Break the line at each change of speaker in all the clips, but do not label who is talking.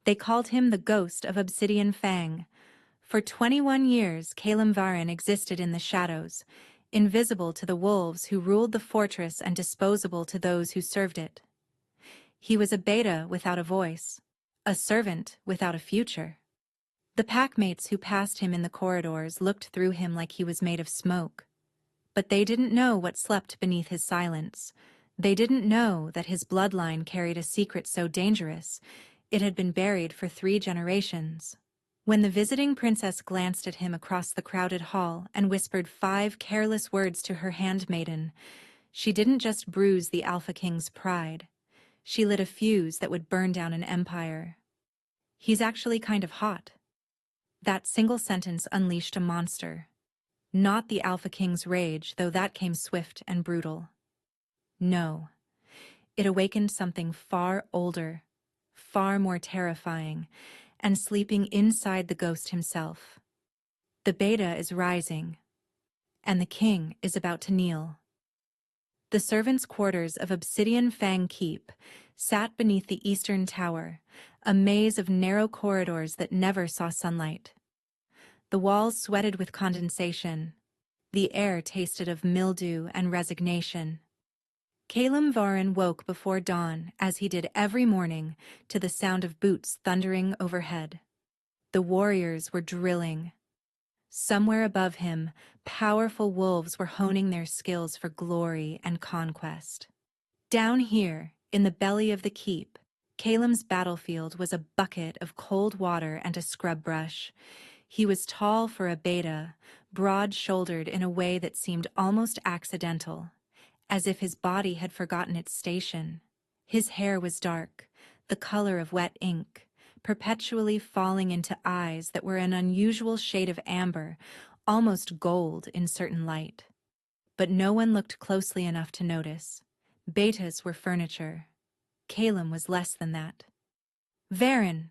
They called him the Ghost of Obsidian Fang. For 21 years, Kalimvaran existed in the shadows, invisible to the wolves who ruled the fortress and disposable to those who served it. He was a beta without a voice, a servant without a future. The packmates who passed him in the corridors looked through him like he was made of smoke. But they didn't know what slept beneath his silence. They didn't know that his bloodline carried a secret so dangerous it had been buried for 3 generations. When the visiting princess glanced at him across the crowded hall and whispered 5 careless words to her handmaiden, she didn't just bruise the Alpha King's pride. She lit a fuse that would burn down an empire. He's actually kind of hot. That single sentence unleashed a monster. Not the Alpha King's rage, though that came swift and brutal. No. It awakened something far older, far more terrifying, and sleeping inside the ghost himself. The beta is rising, and the king is about to kneel. The servants' quarters of Obsidian Fang Keep sat beneath the eastern tower, a maze of narrow corridors that never saw sunlight. The walls sweated with condensation. The air tasted of mildew and resignation. Kalimvaran woke before dawn, as he did every morning, to the sound of boots thundering overhead. The warriors were drilling. Somewhere above him, powerful wolves were honing their skills for glory and conquest. Down here, in the belly of the keep, Kalim's battlefield was a bucket of cold water and a scrub brush. He was tall for a beta, broad-shouldered in a way that seemed almost accidental, as if his body had forgotten its station. His hair was dark, the color of wet ink, perpetually falling into eyes that were an unusual shade of amber, almost gold in certain light. But no one looked closely enough to notice. Betas were furniture. Kalim was less than that. "Varin!"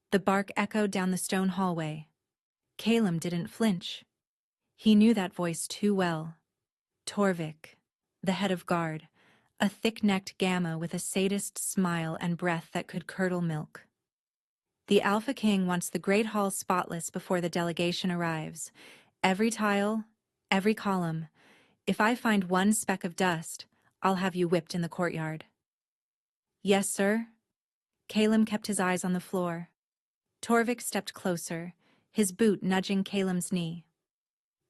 The bark echoed down the stone hallway. Kalim didn't flinch. He knew that voice too well. Torvik, the head of guard, a thick-necked gamma with a sadist smile and breath that could curdle milk. "The Alpha King wants the Great Hall spotless before the delegation arrives. Every tile, every column. If I find one speck of dust, I'll have you whipped in the courtyard." "Yes, sir." Kalim kept his eyes on the floor. Torvik stepped closer, his boot nudging Kalim's knee.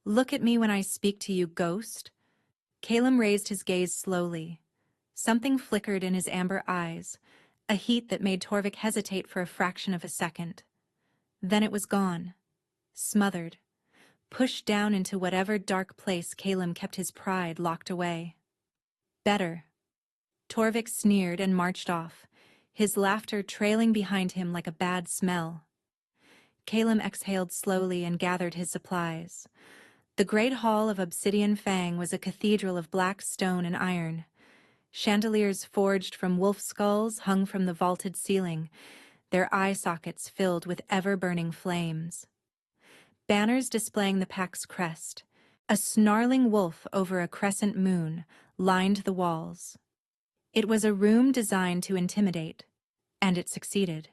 "Look at me when I speak to you, ghost." Kalim raised his gaze slowly. Something flickered in his amber eyes, a heat that made Torvik hesitate for a fraction of a second. Then it was gone, smothered, pushed down into whatever dark place Kalim kept his pride locked away. "Better." Torvik sneered and marched off, his laughter trailing behind him like a bad smell. Kalim exhaled slowly and gathered his supplies. The great hall of Obsidian Fang was a cathedral of black stone and iron. Chandeliers forged from wolf skulls hung from the vaulted ceiling, their eye sockets filled with ever-burning flames. Banners displaying the pack's crest, a snarling wolf over a crescent moon, lined the walls. It was a room designed to intimidate, and it succeeded.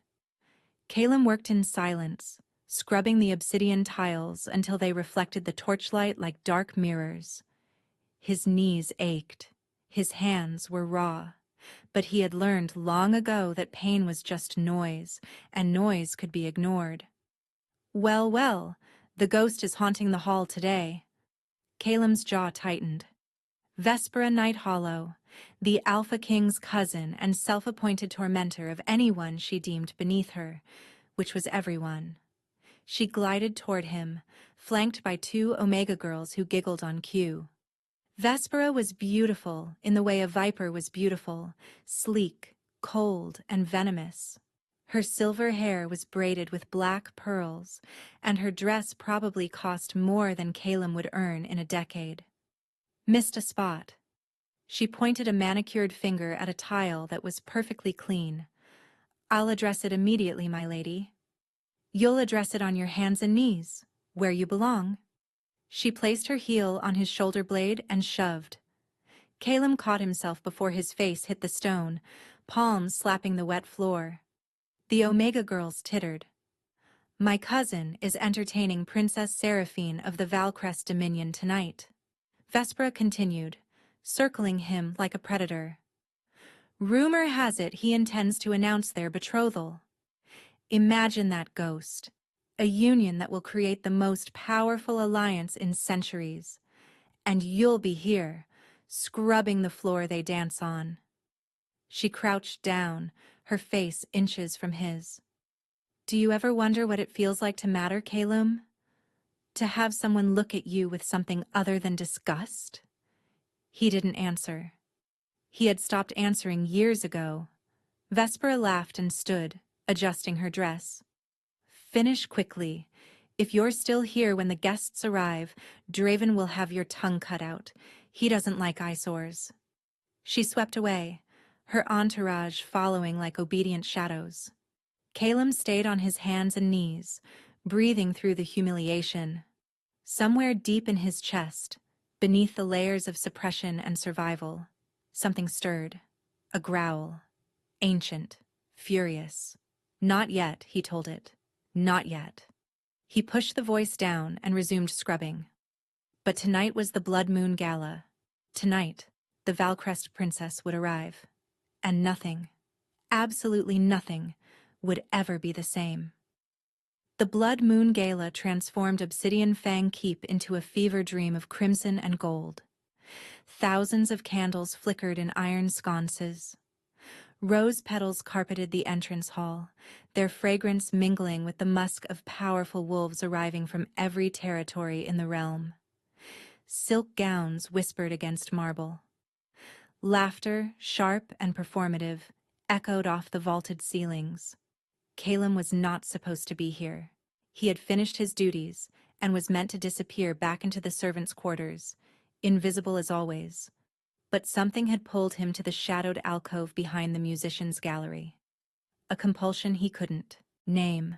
Kalim worked in silence, scrubbing the obsidian tiles until they reflected the torchlight like dark mirrors. His knees ached. His hands were raw. But he had learned long ago that pain was just noise, and noise could be ignored. "Well, well, the ghost is haunting the hall today." Kalim's jaw tightened. Vespera Night Hollow, the Alpha King's cousin and self-appointed tormentor of anyone she deemed beneath her, which was everyone. She glided toward him, flanked by 2 Omega girls who giggled on cue. Vespera was beautiful in the way a viper was beautiful, sleek, cold, and venomous. Her silver hair was braided with black pearls, and her dress probably cost more than Kalim would earn in a decade. "Missed a spot." She pointed a manicured finger at a tile that was perfectly clean. "I'll address it immediately, my lady." "You'll address it on your hands and knees, where you belong." She placed her heel on his shoulder blade and shoved. Kalim caught himself before his face hit the stone, palms slapping the wet floor. The Omega girls tittered. My cousin is entertaining Princess Seraphine of the Valcrest Dominion tonight. Vespera continued, circling him like a predator. Rumor has it he intends to announce their betrothal. Imagine that ghost. A union that will create the most powerful alliance in centuries. And you'll be here, scrubbing the floor they dance on. She crouched down, her face inches from his. Do you ever wonder what it feels like to matter, Calum? To have someone look at you with something other than disgust? He didn't answer. He had stopped answering years ago. Vespera laughed and stood, adjusting her dress. Finish quickly. If you're still here when the guests arrive, Draven will have your tongue cut out. He doesn't like eyesores. She swept away, her entourage following like obedient shadows. Calum stayed on his hands and knees, breathing through the humiliation. Somewhere deep in his chest, beneath the layers of suppression and survival, something stirred. A growl. Ancient. Furious. Not yet, he told it. Not yet. He pushed the voice down and resumed scrubbing. But tonight was the Blood Moon Gala. Tonight, the Valcrest princess would arrive. And nothing, absolutely nothing, would ever be the same. The Blood Moon Gala transformed Obsidian Fang Keep into a fever dream of crimson and gold. Thousands of candles flickered in iron sconces. Rose petals carpeted the entrance hall, their fragrance mingling with the musk of powerful wolves arriving from every territory in the realm. Silk gowns whispered against marble. Laughter, sharp and performative, echoed off the vaulted ceilings. Calum was not supposed to be here. He had finished his duties and was meant to disappear back into the servants' quarters, invisible as always. But something had pulled him to the shadowed alcove behind the musicians' gallery. A compulsion he couldn't name.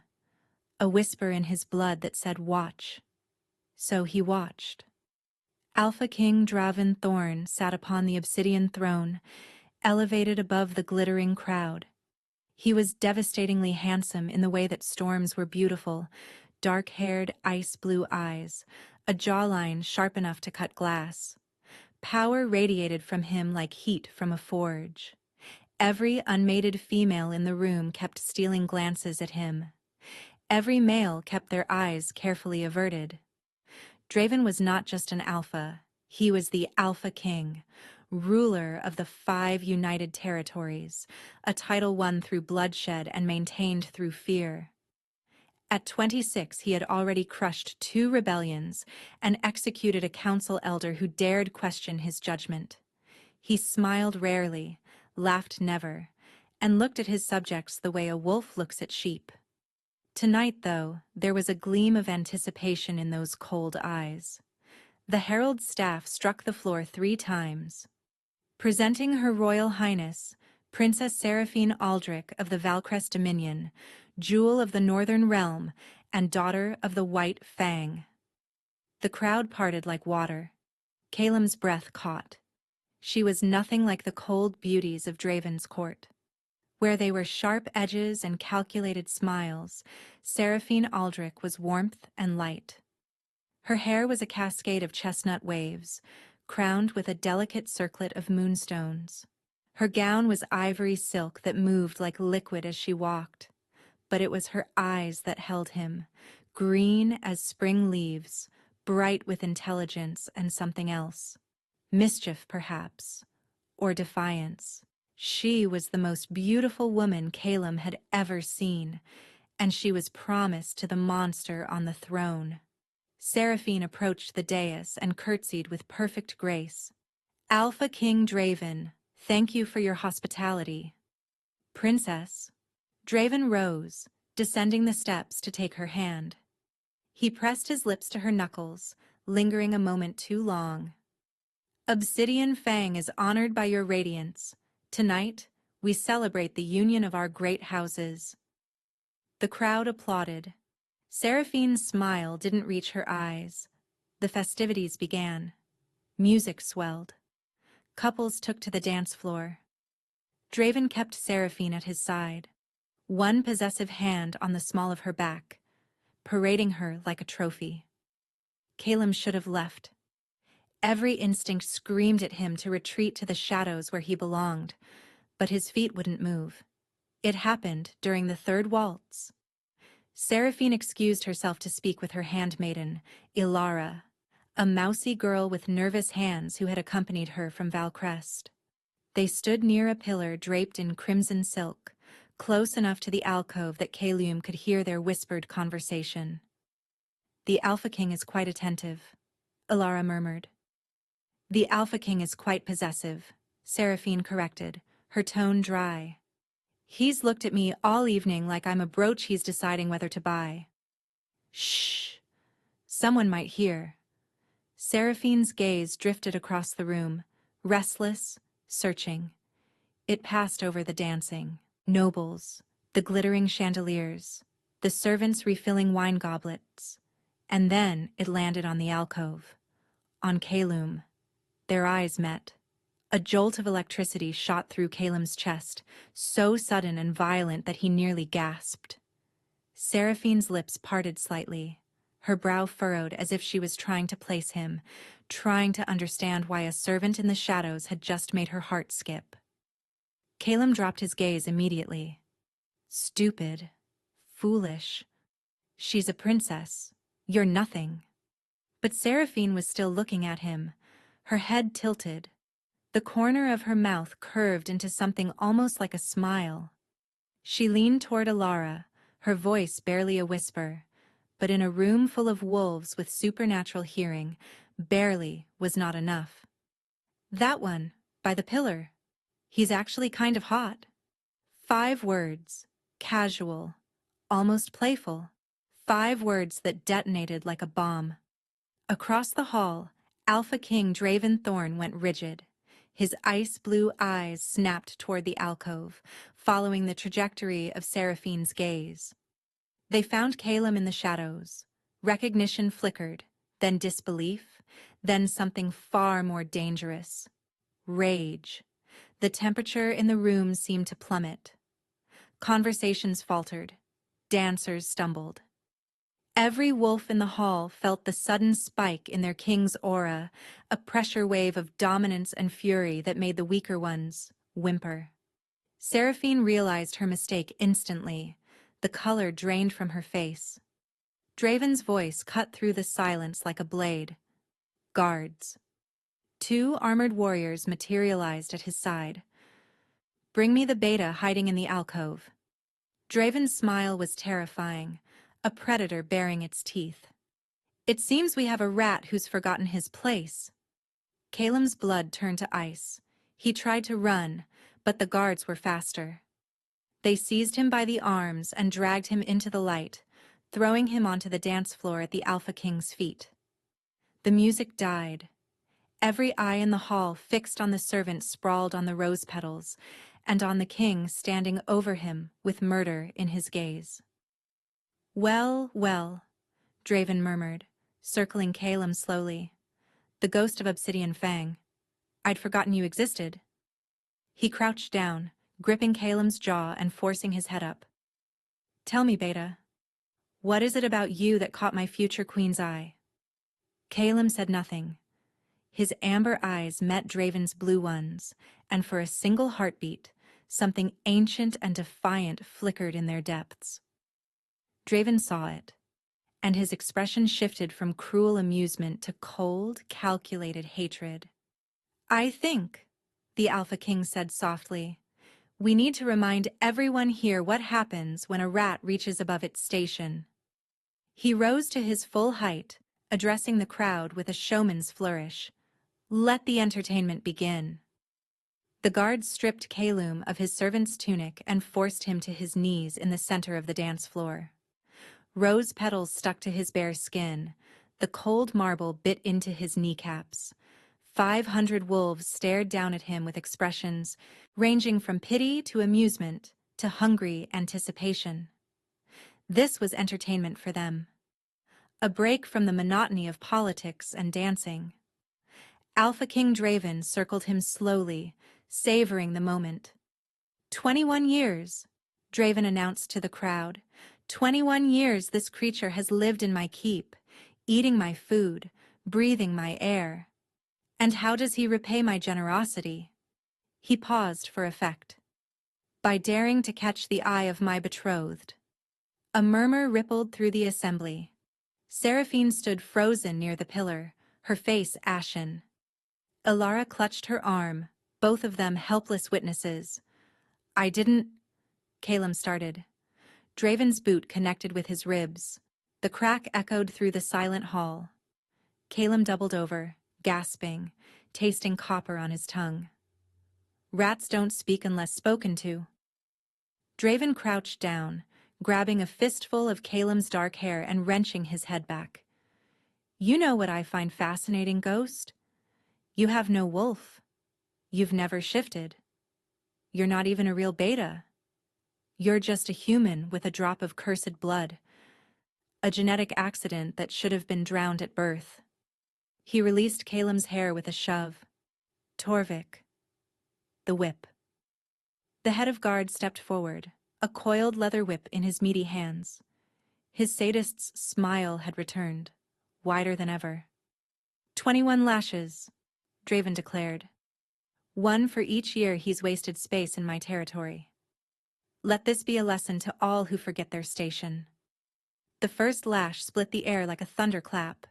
A whisper in his blood that said, "Watch." So he watched. Alpha King Draven Thorn sat upon the obsidian throne, elevated above the glittering crowd. He was devastatingly handsome in the way that storms were beautiful, dark-haired, ice-blue eyes, a jawline sharp enough to cut glass. Power radiated from him like heat from a forge. Every unmated female in the room kept stealing glances at him. Every male kept their eyes carefully averted. Draven was not just an alpha, he was the Alpha King, ruler of the 5 United Territories, a title won through bloodshed and maintained through fear. At 26, he had already crushed 2 rebellions and executed a council elder who dared question his judgment. He smiled rarely, laughed never, and looked at his subjects the way a wolf looks at sheep. Tonight, though, there was a gleam of anticipation in those cold eyes. The herald's staff struck the floor 3 times. Presenting Her Royal Highness, Princess Seraphine Aldrich of the Valcrest Dominion, Jewel of the Northern Realm, and daughter of the White Fang. The crowd parted like water. Calum's breath caught. She was nothing like the cold beauties of Draven's court. Where they were sharp edges and calculated smiles, Seraphine Aldrich was warmth and light. Her hair was a cascade of chestnut waves, crowned with a delicate circlet of moonstones. Her gown was ivory silk that moved like liquid as she walked. But it was her eyes that held him, green as spring leaves, bright with intelligence and something else. Mischief, perhaps, or defiance. She was the most beautiful woman Calum had ever seen, and she was promised to the monster on the throne. Seraphine approached the dais and curtsied with perfect grace. Alpha King Draven, thank you for your hospitality. Princess. Draven rose, descending the steps to take her hand. He pressed his lips to her knuckles, lingering a moment too long. Obsidian Fang is honored by your radiance. Tonight, we celebrate the union of our great houses. The crowd applauded. Seraphine's smile didn't reach her eyes. The festivities began. Music swelled. Couples took to the dance floor. Draven kept Seraphine at his side. one possessive hand on the small of her back, parading her like a trophy. Calem should have left. Every instinct screamed at him to retreat to the shadows where he belonged, but his feet wouldn't move. It happened during the third waltz. Seraphine excused herself to speak with her handmaiden, Ilara, a mousy girl with nervous hands who had accompanied her from Valcrest. They stood near a pillar draped in crimson silk, close enough to the alcove that Calem could hear their whispered conversation. "The Alpha King is quite attentive," Ilara murmured. "The Alpha King is quite possessive," Seraphine corrected, her tone dry. "He's looked at me all evening like I'm a brooch he's deciding whether to buy." "Shh! Someone might hear." Seraphine's gaze drifted across the room, restless, searching. It passed over the dancing, nobles, the glittering chandeliers, the servants refilling wine goblets, and then it landed on the alcove, on Calem. Their eyes met. A jolt of electricity shot through Calem's chest, so sudden and violent that he nearly gasped. Seraphine's lips parted slightly, her brow furrowed as if she was trying to place him, trying to understand why a servant in the shadows had just made her heart skip. Calem dropped his gaze immediately. "Stupid. Foolish. She's a princess. You're nothing." But Seraphine was still looking at him, her head tilted. The corner of her mouth curved into something almost like a smile. She leaned toward Ilara, her voice barely a whisper, but in a room full of wolves with supernatural hearing, barely was not enough. "That one, by the pillar. He's actually kind of hot." 5 words, casual, almost playful. 5 words that detonated like a bomb. Across the hall, Alpha King Draven Thorn went rigid. His ice-blue eyes snapped toward the alcove, following the trajectory of Seraphine's gaze. They found Calem in the shadows. Recognition flickered, then disbelief, then something far more dangerous. Rage. The temperature in the room seemed to plummet. Conversations faltered. Dancers stumbled. Every wolf in the hall felt the sudden spike in their king's aura, a pressure wave of dominance and fury that made the weaker ones whimper. Seraphine realized her mistake instantly. The color drained from her face. Draven's voice cut through the silence like a blade. "Guards." 2 armored warriors materialized at his side. "Bring me the beta hiding in the alcove." Draven's smile was terrifying, a predator baring its teeth. "It seems we have a rat who's forgotten his place." Calem's blood turned to ice. He tried to run, but the guards were faster. They seized him by the arms and dragged him into the light, throwing him onto the dance floor at the Alpha King's feet. The music died. Every eye in the hall fixed on the servant sprawled on the rose petals, and on the king standing over him with murder in his gaze. "Well, well," Draven murmured, circling Calem slowly. "The ghost of Obsidian Fang. I'd forgotten you existed." He crouched down, gripping Calem's jaw and forcing his head up. "Tell me, Beta, what is it about you that caught my future queen's eye?" Calem said nothing. His amber eyes met Draven's blue ones, and for a single heartbeat, something ancient and defiant flickered in their depths. Draven saw it, and his expression shifted from cruel amusement to cold, calculated hatred. "I think," the Alpha King said softly, "we need to remind everyone here what happens when a rat reaches above its station." He rose to his full height, addressing the crowd with a showman's flourish. "Let the entertainment begin." The guards stripped Calem of his servant's tunic and forced him to his knees in the center of the dance floor. Rose petals stuck to his bare skin. The cold marble bit into his kneecaps. 500 wolves stared down at him with expressions ranging from pity to amusement to hungry anticipation. This was entertainment for them. A break from the monotony of politics and dancing. Alpha King Draven circled him slowly, savoring the moment. 21 years. Draven announced to the crowd. 21 years this creature has lived in my keep, eating my food, breathing my air. And how does he repay my generosity? He paused for effect. By daring to catch the eye of my betrothed. A murmur rippled through the assembly. Seraphine stood frozen near the pillar, her face ashen. Ilara clutched her arm, both of them helpless witnesses. I didn't... Calum started. Draven's boot connected with his ribs. The crack echoed through the silent hall. Calum doubled over, gasping, tasting copper on his tongue. Rats don't speak unless spoken to. Draven crouched down, grabbing a fistful of Calum's dark hair and wrenching his head back. You know what I find fascinating, Ghost? You have no wolf. You've never shifted. You're not even a real beta. You're just a human with a drop of cursed blood. A genetic accident that should have been drowned at birth. He released Calum's hair with a shove. Torvik. The whip. The head of guard stepped forward, a coiled leather whip in his meaty hands. His sadist's smile had returned, wider than ever. 21 lashes, Draven declared. 1 for each year he's wasted space in my territory. Let this be a lesson to all who forget their station. The first lash split the air like a thunderclap.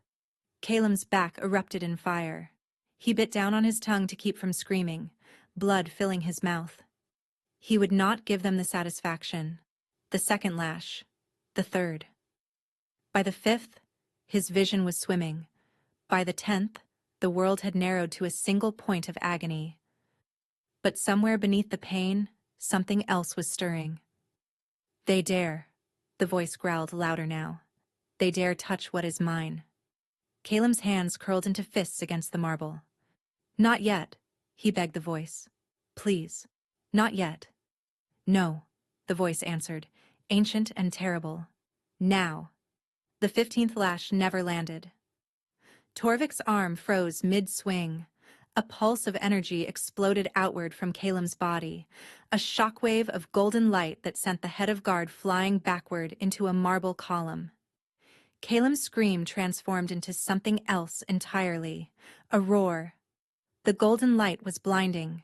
Calum's back erupted in fire. He bit down on his tongue to keep from screaming, blood filling his mouth. He would not give them the satisfaction. The second lash. The third. By the 5th, his vision was swimming. By the 10th, the world had narrowed to a single point of agony. But somewhere beneath the pain, something else was stirring. They dare, the voice growled louder now. They dare touch what is mine. Calum's hands curled into fists against the marble. Not yet, he begged the voice. Please, not yet. No, the voice answered, ancient and terrible. Now. The 15th lash never landed. Torvik's arm froze mid-swing. A pulse of energy exploded outward from Calum's body, a shockwave of golden light that sent the head of guard flying backward into a marble column. Calum's scream transformed into something else entirely, a roar. The golden light was blinding.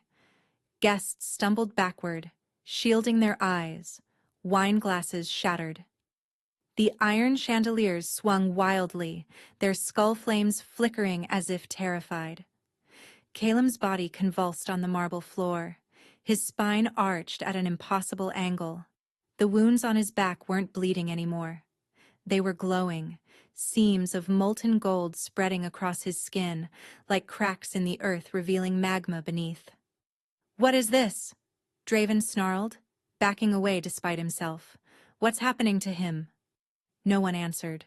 Guests stumbled backward, shielding their eyes, wine glasses shattered. The iron chandeliers swung wildly, their skull flames flickering as if terrified. Calum's body convulsed on the marble floor. His spine arched at an impossible angle. The wounds on his back weren't bleeding anymore. They were glowing, seams of molten gold spreading across his skin, like cracks in the earth revealing magma beneath. What is this? Draven snarled, backing away despite himself. What's happening to him? No one answered.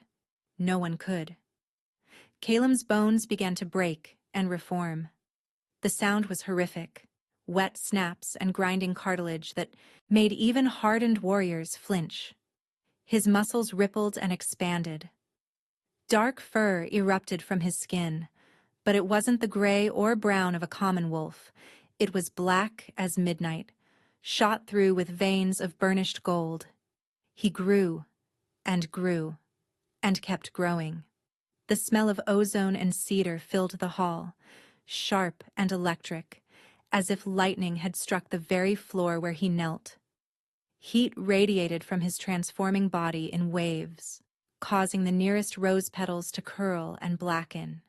No one could. Calum's bones began to break and reform. The sound was horrific, wet snaps and grinding cartilage that made even hardened warriors flinch. His muscles rippled and expanded. Dark fur erupted from his skin, but it wasn't the gray or brown of a common wolf. It was black as midnight, shot through with veins of burnished gold. He grew and grew and kept growing. The smell of ozone and cedar filled the hall, sharp and electric, as if lightning had struck the very floor where he knelt. Heat radiated from his transforming body in waves, causing the nearest rose petals to curl and blacken.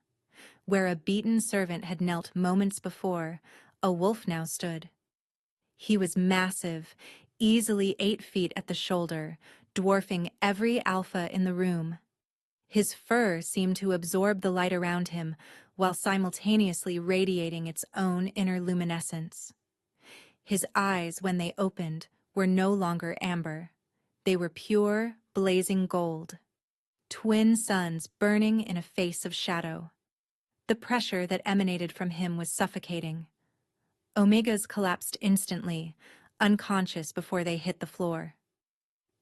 Where a beaten servant had knelt moments before, a wolf now stood. He was massive, easily 8 feet at the shoulder, dwarfing every alpha in the room. His fur seemed to absorb the light around him, while simultaneously radiating its own inner luminescence. His eyes, when they opened, were no longer amber. They were pure, blazing gold. Twin suns burning in a face of shadow. The pressure that emanated from him was suffocating. Omegas collapsed instantly, unconscious before they hit the floor.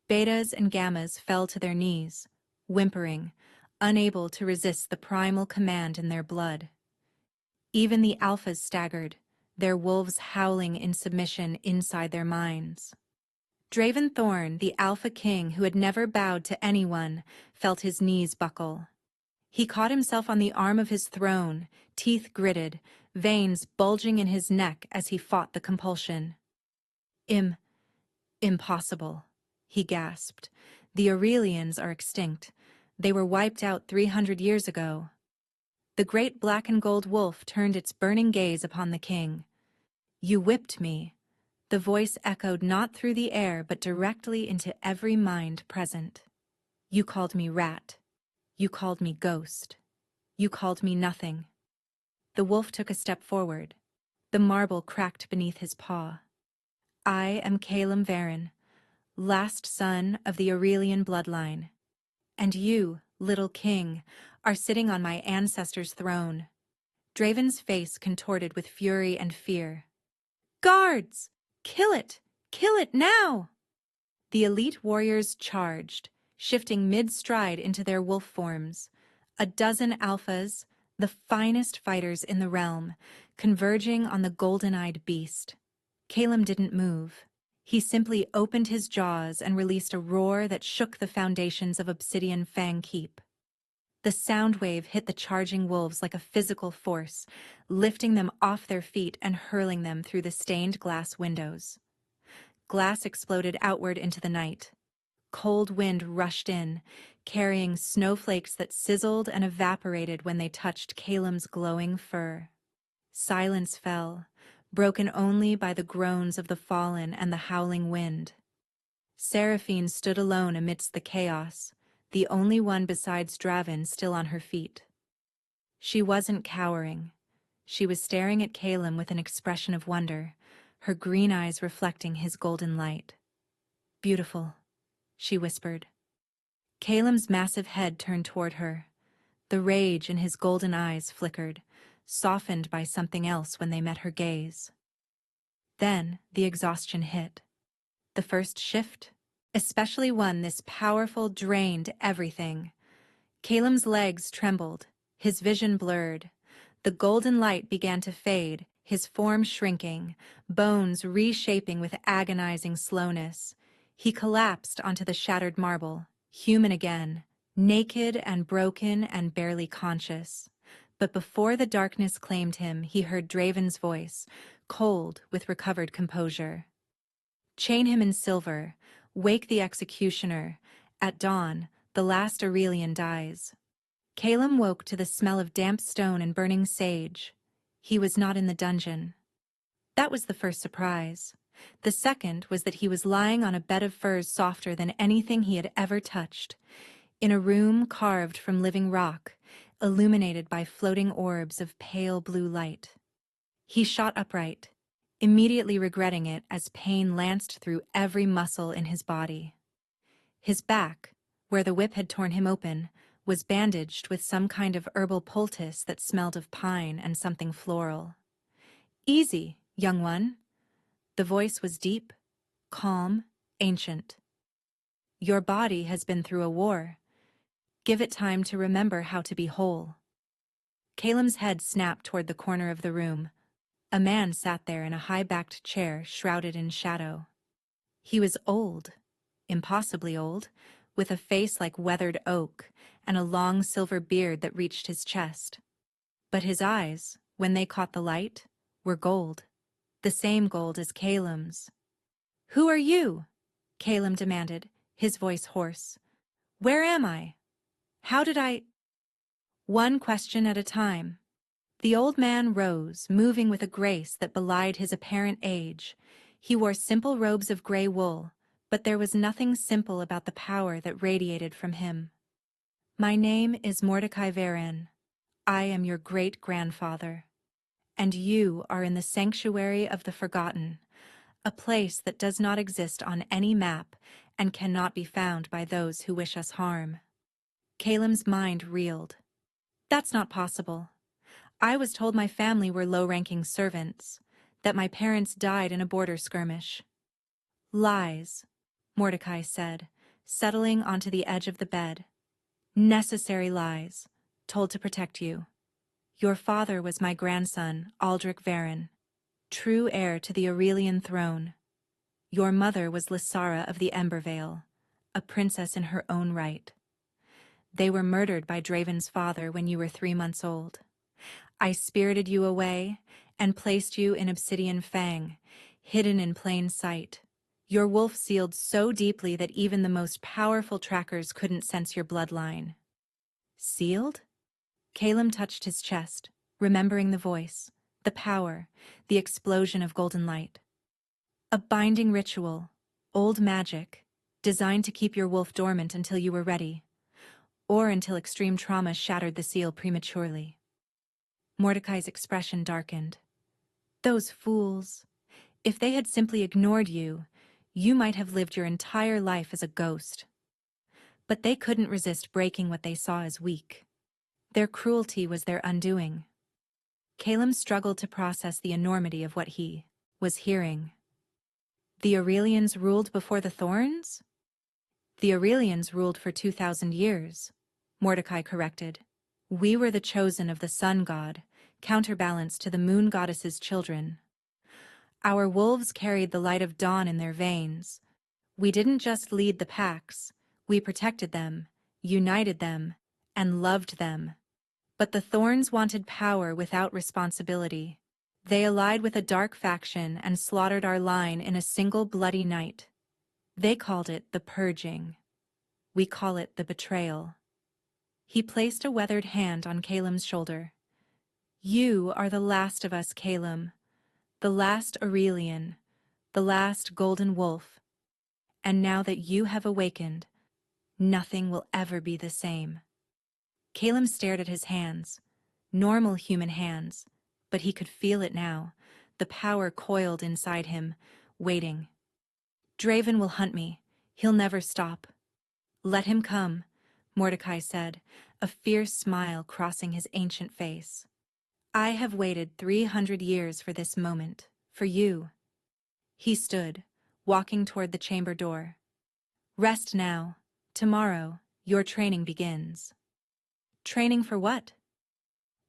Betas and gammas fell to their knees, whimpering, unable to resist the primal command in their blood. Even the alphas staggered, their wolves howling in submission inside their minds. Draven Thorn, the Alpha King who had never bowed to anyone, felt his knees buckle. He caught himself on the arm of his throne, teeth gritted, veins bulging in his neck as he fought the compulsion. Impossible, he gasped. The Aurelians are extinct. They were wiped out 300 years ago. The great black and gold wolf turned its burning gaze upon the king. You whipped me. The voice echoed not through the air but directly into every mind present. You called me rat. You called me ghost. You called me nothing. The wolf took a step forward. The marble cracked beneath his paw. I am Calem Varen, last son of the Aurelian bloodline. And you, little king, are sitting on my ancestor's throne. Draven's face contorted with fury and fear. Guards! Kill it! Kill it now! The elite warriors charged, shifting mid-stride into their wolf forms. A dozen alphas, the finest fighters in the realm, converging on the golden-eyed beast. Calem didn't move. He simply opened his jaws and released a roar that shook the foundations of Obsidian Fang Keep. The sound wave hit the charging wolves like a physical force, lifting them off their feet and hurling them through the stained glass windows. Glass exploded outward into the night. Cold wind rushed in, carrying snowflakes that sizzled and evaporated when they touched Calem's glowing fur. Silence fell, broken only by the groans of the fallen and the howling wind. Seraphine stood alone amidst the chaos, the only one besides Draven still on her feet. She wasn't cowering. She was staring at Calem with an expression of wonder, her green eyes reflecting his golden light. Beautiful, she whispered. Calem's massive head turned toward her. The rage in his golden eyes flickered, softened by something else when they met her gaze. Then the exhaustion hit. The first shift, especially one this powerful, drained everything. Calem's legs trembled, his vision blurred. The golden light began to fade, his form shrinking, bones reshaping with agonizing slowness. He collapsed onto the shattered marble, human again, naked and broken and barely conscious. But before the darkness claimed him, he heard Draven's voice, cold with recovered composure. Chain him in silver, wake the executioner. At dawn, the last Aurelian dies. Calem woke to the smell of damp stone and burning sage. He was not in the dungeon. That was the first surprise. The second was that he was lying on a bed of furs softer than anything he had ever touched, in a room carved from living rock, illuminated by floating orbs of pale blue light. He shot upright, immediately regretting it as pain lanced through every muscle in his body. His back, where the whip had torn him open, was bandaged with some kind of herbal poultice that smelled of pine and something floral. Easy, young one. The voice was deep, calm, ancient. Your body has been through a war. Give it time to remember how to be whole. Calem's head snapped toward the corner of the room. A man sat there in a high-backed chair shrouded in shadow. He was old, impossibly old, with a face like weathered oak and a long silver beard that reached his chest. But his eyes, when they caught the light, were gold, the same gold as Calem's. "Who are you?" Calem demanded, his voice hoarse. "Where am I? How did I—" One question at a time. The old man rose, moving with a grace that belied his apparent age. He wore simple robes of gray wool, but there was nothing simple about the power that radiated from him. "My name is Mordecai Varen. I am your great-grandfather. And you are in the Sanctuary of the Forgotten, a place that does not exist on any map and cannot be found by those who wish us harm." Calem's mind reeled. That's not possible. I was told my family were low-ranking servants, that my parents died in a border skirmish. Lies, Mordecai said, settling onto the edge of the bed. Necessary lies, told to protect you. Your father was my grandson, Aldrich Varen, true heir to the Aurelian throne. Your mother was Lysara of the Embervale, a princess in her own right. They were murdered by Draven's father when you were 3 months old. I spirited you away and placed you in Obsidian Fang, hidden in plain sight. Your wolf sealed so deeply that even the most powerful trackers couldn't sense your bloodline. Sealed? Calum touched his chest, remembering the voice, the power, the explosion of golden light. A binding ritual, old magic, designed to keep your wolf dormant until you were ready, or until extreme trauma shattered the seal prematurely. Mordecai's expression darkened. Those fools. If they had simply ignored you, you might have lived your entire life as a ghost. But they couldn't resist breaking what they saw as weak. Their cruelty was their undoing. Calum struggled to process the enormity of what he was hearing. The Aurelians ruled before the Thorns? The Aurelians ruled for 2,000 years, Mordecai corrected. We were the chosen of the sun god, counterbalance to the moon goddess's children. Our wolves carried the light of dawn in their veins. We didn't just lead the packs, we protected them, united them, and loved them. But the Thorns wanted power without responsibility. They allied with a dark faction and slaughtered our line in a single bloody night. They called it the Purging. We call it the Betrayal. He placed a weathered hand on Calum's shoulder. You are the last of us, Calum. The last Aurelian. The last Golden Wolf. And now that you have awakened, nothing will ever be the same. Calum stared at his hands. Normal human hands. But he could feel it now. The power coiled inside him, waiting. Draven will hunt me. He'll never stop. Let him come, Mordecai said, a fierce smile crossing his ancient face. I have waited 300 years for this moment, for you. He stood, walking toward the chamber door. Rest now. Tomorrow, your training begins. Training for what?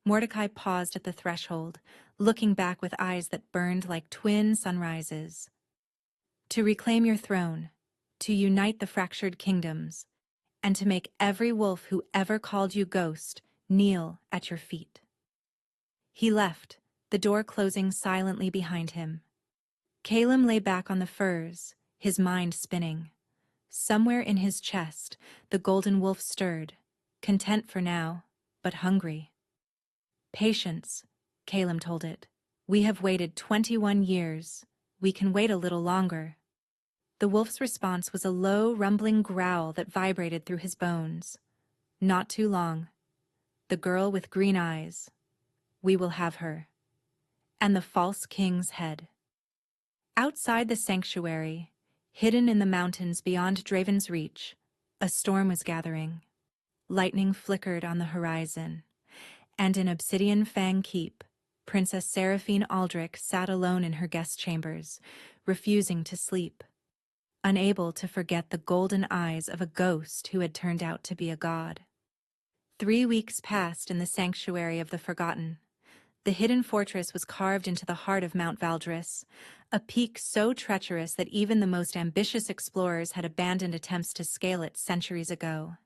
Mordecai paused at the threshold, looking back with eyes that burned like twin sunrises. To reclaim your throne, to unite the fractured kingdoms, and to make every wolf who ever called you ghost kneel at your feet. He left, the door closing silently behind him. Calum lay back on the furs, his mind spinning. Somewhere in his chest, the golden wolf stirred, content for now, but hungry. Patience, Calum told it. We have waited 21 years. We can wait a little longer. The wolf's response was a low, rumbling growl that vibrated through his bones. Not too long. The girl with green eyes. We will have her. And the false king's head. Outside the sanctuary, hidden in the mountains beyond Draven's reach, a storm was gathering. Lightning flickered on the horizon. And in Obsidian Fang Keep, Princess Seraphine Aldrich sat alone in her guest chambers, refusing to sleep. Unable to forget the golden eyes of a ghost who had turned out to be a god. 3 weeks passed in the Sanctuary of the Forgotten. The hidden fortress was carved into the heart of Mount Valdris, a peak so treacherous that even the most ambitious explorers had abandoned attempts to scale it centuries ago.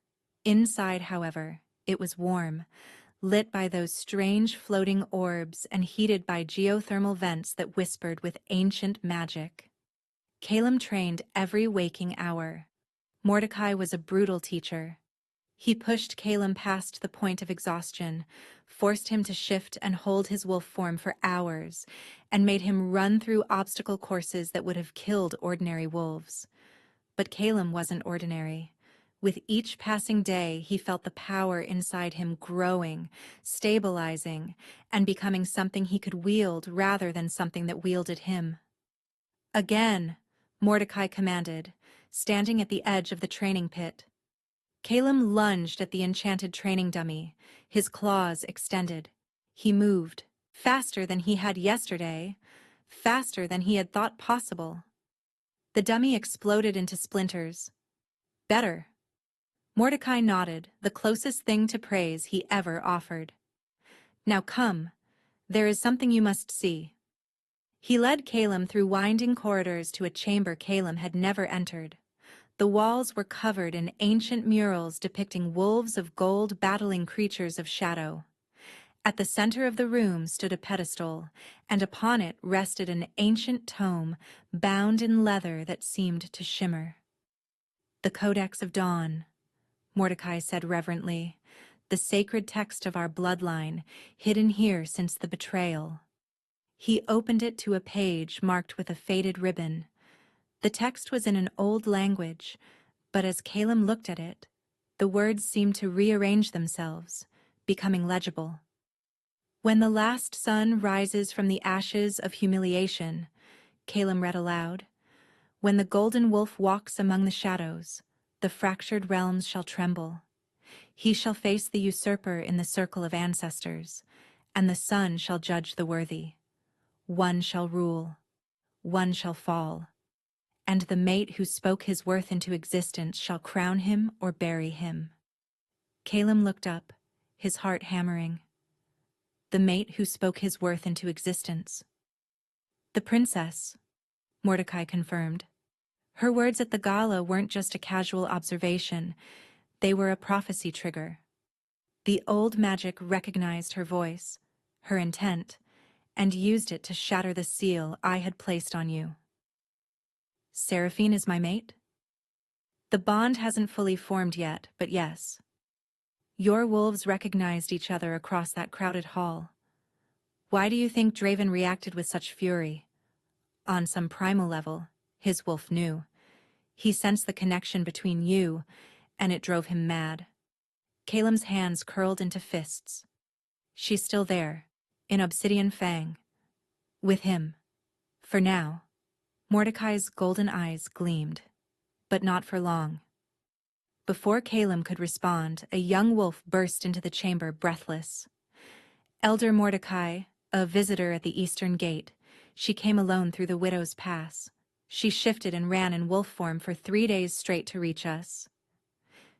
Inside, however, it was warm, lit by those strange floating orbs and heated by geothermal vents that whispered with ancient magic. Calum trained every waking hour. Mordecai was a brutal teacher. He pushed Calum past the point of exhaustion, forced him to shift and hold his wolf form for hours, and made him run through obstacle courses that would have killed ordinary wolves. But Calum wasn't ordinary. With each passing day, he felt the power inside him growing, stabilizing, and becoming something he could wield rather than something that wielded him. Again, Mordecai commanded, standing at the edge of the training pit. Calum lunged at the enchanted training dummy, his claws extended. He moved, faster than he had yesterday, faster than he had thought possible. The dummy exploded into splinters. Better. Mordecai nodded, the closest thing to praise he ever offered. Now come. There is something you must see. He led Calum through winding corridors to a chamber Calum had never entered. The walls were covered in ancient murals depicting wolves of gold battling creatures of shadow. At the center of the room stood a pedestal, and upon it rested an ancient tome bound in leather that seemed to shimmer. "The Codex of Dawn," Mordecai said reverently, "the sacred text of our bloodline, hidden here since the betrayal." He opened it to a page marked with a faded ribbon. The text was in an old language, but as Calum looked at it, the words seemed to rearrange themselves, becoming legible. "When the last sun rises from the ashes of humiliation," Calum read aloud, "when the golden wolf walks among the shadows, the fractured realms shall tremble. He shall face the usurper in the circle of ancestors, and the sun shall judge the worthy. One shall rule, one shall fall, and the mate who spoke his worth into existence shall crown him or bury him." Calum looked up, his heart hammering. The mate who spoke his worth into existence. "The princess," Mordecai confirmed. Her words at the gala weren't just a casual observation, they were a prophecy trigger. The old magic recognized her voice, her intent, and used it to shatter the seal I had placed on you. "Seraphine is my mate?" "The bond hasn't fully formed yet, but yes. Your wolves recognized each other across that crowded hall. Why do you think Draven reacted with such fury? On some primal level, his wolf knew. He sensed the connection between you, and it drove him mad." Calum's hands curled into fists. "She's still there, in Obsidian Fang. With him. For now." Mordecai's golden eyes gleamed. But not for long. Before Calum could respond, a young wolf burst into the chamber, breathless. "Elder Mordecai, a visitor at the eastern gate. She came alone through the Widow's Pass. She shifted and ran in wolf form for 3 days straight to reach us.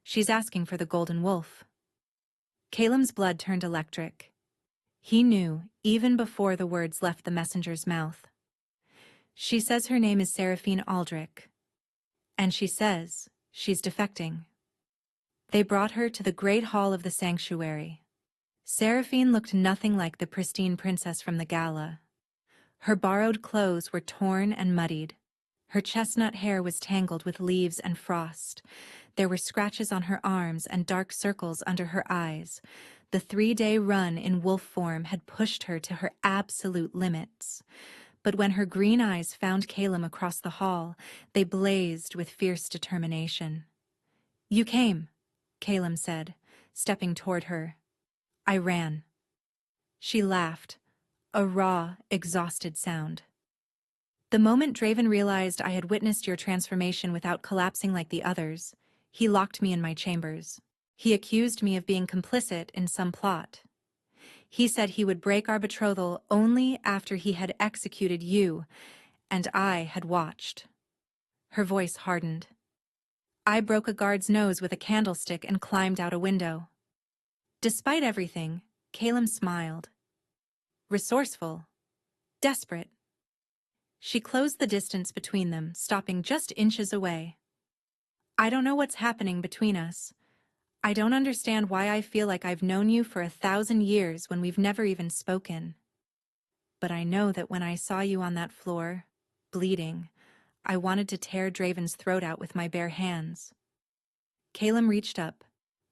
She's asking for the golden wolf." Calum's blood turned electric. He knew, even before the words left the messenger's mouth. "She says her name is Seraphine Aldrich. And she says she's defecting." They brought her to the great hall of the sanctuary. Seraphine looked nothing like the pristine princess from the gala. Her borrowed clothes were torn and muddied. Her chestnut hair was tangled with leaves and frost. There were scratches on her arms and dark circles under her eyes. The 3-day run in wolf form had pushed her to her absolute limits. But when her green eyes found Calum across the hall, they blazed with fierce determination. "You came," Calum said, stepping toward her. "I ran." She laughed, a raw, exhausted sound. "The moment Draven realized I had witnessed your transformation without collapsing like the others, he locked me in my chambers. He accused me of being complicit in some plot. He said he would break our betrothal only after he had executed you, and I had watched." Her voice hardened. "I broke a guard's nose with a candlestick and climbed out a window." Despite everything, Calum smiled. Resourceful. Desperate. She closed the distance between them, stopping just inches away. "I don't know what's happening between us. I don't understand why I feel like I've known you for 1,000 years when we've never even spoken. But I know that when I saw you on that floor, bleeding, I wanted to tear Draven's throat out with my bare hands." Calum reached up,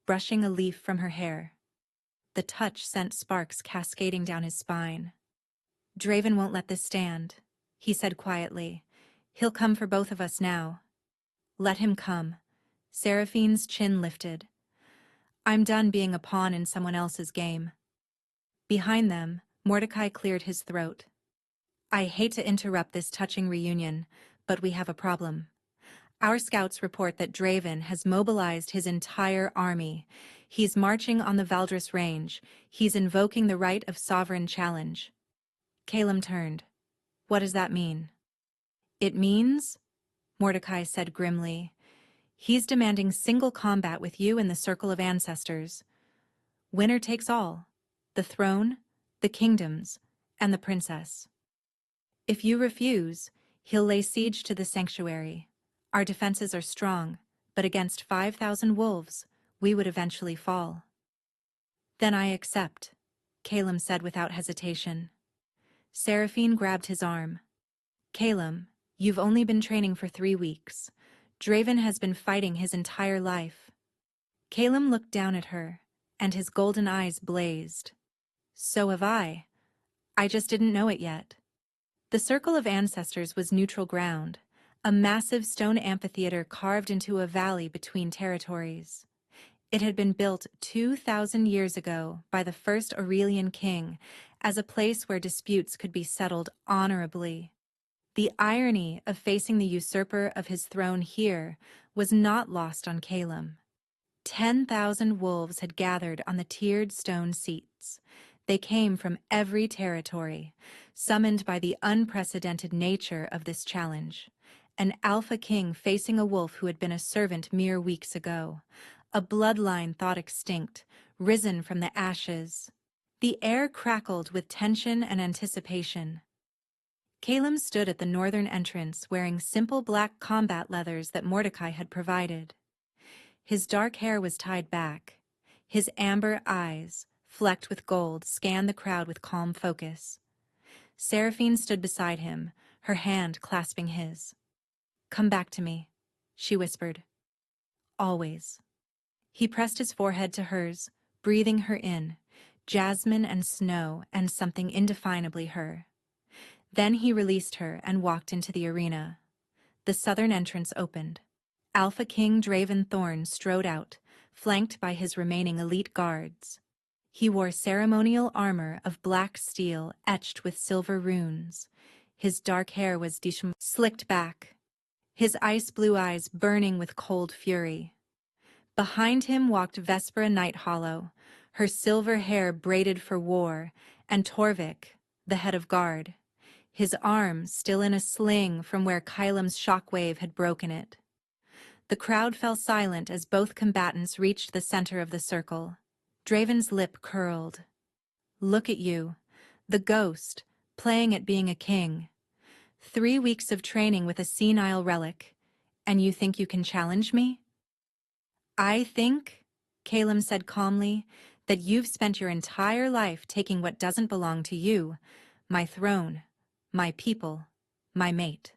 brushing a leaf from her hair. The touch sent sparks cascading down his spine. "Draven won't let this stand," he said quietly. "He'll come for both of us now." "Let him come." Seraphine's chin lifted. "I'm done being a pawn in someone else's game." Behind them, Mordecai cleared his throat. "I hate to interrupt this touching reunion, but we have a problem. Our scouts report that Draven has mobilized his entire army. He's marching on the Valdris Range. He's invoking the right of sovereign challenge." Calum turned. "What does that mean?" "It means," Mordecai said grimly, "he's demanding single combat with you in the Circle of Ancestors. Winner takes all. The throne, the kingdoms, and the princess." If you refuse, he'll lay siege to the sanctuary. Our defenses are strong, but against 5,000 wolves, we would eventually fall. Then I accept, Calum said without hesitation. Seraphine grabbed his arm. Calum, you've only been training for 3 weeks. Draven has been fighting his entire life. Calum looked down at her, and his golden eyes blazed. So have I. I just didn't know it yet. The Circle of Ancestors was neutral ground, a massive stone amphitheater carved into a valley between territories. It had been built 2,000 years ago by the first Aurelian king as a place where disputes could be settled honorably. The irony of facing the usurper of his throne here was not lost on Calum. 10,000 wolves had gathered on the tiered stone seats. They came from every territory, summoned by the unprecedented nature of this challenge. An alpha king facing a wolf who had been a servant mere weeks ago. A bloodline thought extinct, risen from the ashes. The air crackled with tension and anticipation. Calum stood at the northern entrance wearing simple black combat leathers that Mordecai had provided. His dark hair was tied back. His amber eyes, flecked with gold, scanned the crowd with calm focus. Seraphine stood beside him, her hand clasping his. "Come back to me," she whispered. "Always." He pressed his forehead to hers, breathing her in, jasmine and snow and something indefinably her. Then he released her and walked into the arena. The southern entrance opened. Alpha King Draven Thorn strode out, flanked by his remaining elite guards. He wore ceremonial armor of black steel etched with silver runes. His dark hair was slicked back, his ice-blue eyes burning with cold fury. Behind him walked Vespera Nighthollow, her silver hair braided for war, and Torvik, the head of guard, his arm still in a sling from where Kylum's shockwave had broken it. The crowd fell silent as both combatants reached the center of the circle. Draven's lip curled. "Look at you, the ghost, playing at being a king. 3 weeks of training with a senile relic, and you think you can challenge me?" "I think," Calum said calmly, "that you've spent your entire life taking what doesn't belong to you, my throne, my people, my mate."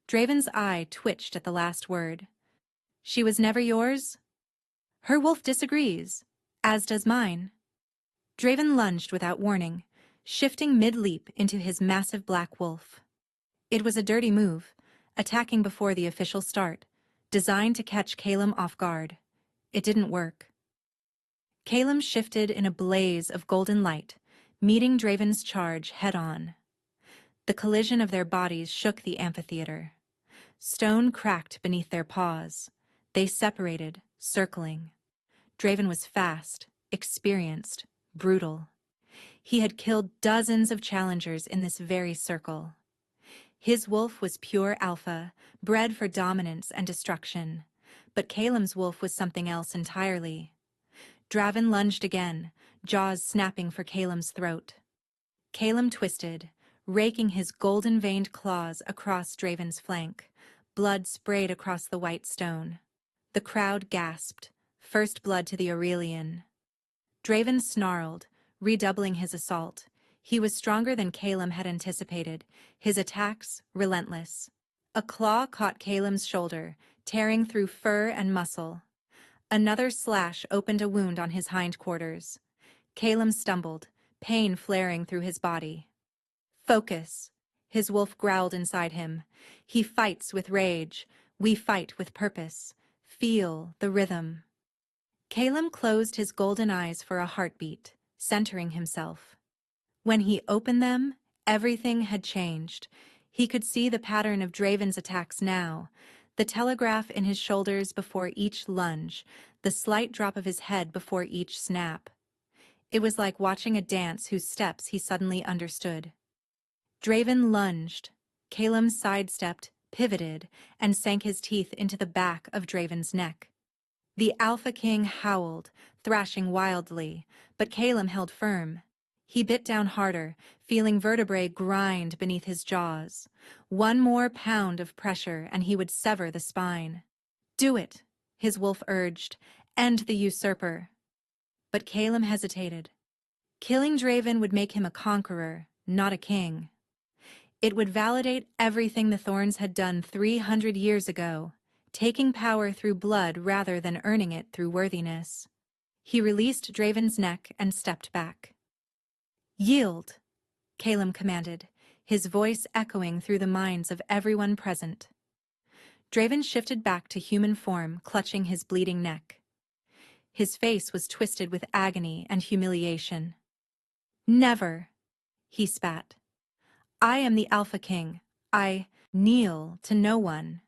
Draven's eye twitched at the last word. "She was never yours?" "Her wolf disagrees, as does mine." Draven lunged without warning, shifting mid-leap into his massive black wolf. It was a dirty move, attacking before the official start, designed to catch Calum off guard. It didn't work. Calum shifted in a blaze of golden light, meeting Draven's charge head-on. The collision of their bodies shook the amphitheater. Stone cracked beneath their paws. They separated, circling. Draven was fast, experienced, brutal. He had killed dozens of challengers in this very circle. His wolf was pure alpha, bred for dominance and destruction. But Calum's wolf was something else entirely. Draven lunged again, jaws snapping for Calum's throat. Calum twisted, raking his golden-veined claws across Draven's flank. Blood sprayed across the white stone. The crowd gasped, first blood to the Aurelian. Draven snarled, redoubling his assault. He was stronger than Calum had anticipated, his attacks relentless. A claw caught Calum's shoulder, tearing through fur and muscle. Another slash opened a wound on his hindquarters. Calum stumbled, pain flaring through his body. "Focus," his wolf growled inside him. "He fights with rage. We fight with purpose. Feel the rhythm." Calum closed his golden eyes for a heartbeat, centering himself. When he opened them, everything had changed. He could see the pattern of Draven's attacks now, the telegraph in his shoulders before each lunge, the slight drop of his head before each snap. It was like watching a dance whose steps he suddenly understood. Draven lunged. Calum sidestepped, pivoted, and sank his teeth into the back of Draven's neck. The Alpha King howled, thrashing wildly, but Calum held firm. He bit down harder, feeling vertebrae grind beneath his jaws. One more pound of pressure and he would sever the spine. "Do it," his wolf urged. "End the usurper." But Calum hesitated. Killing Draven would make him a conqueror, not a king. It would validate everything the Thorns had done 300 years ago, taking power through blood rather than earning it through worthiness. He released Draven's neck and stepped back. "Yield," Calum commanded, his voice echoing through the minds of everyone present. Draven shifted back to human form, clutching his bleeding neck. His face was twisted with agony and humiliation. "Never," he spat. "I am the Alpha King. I kneel to no one."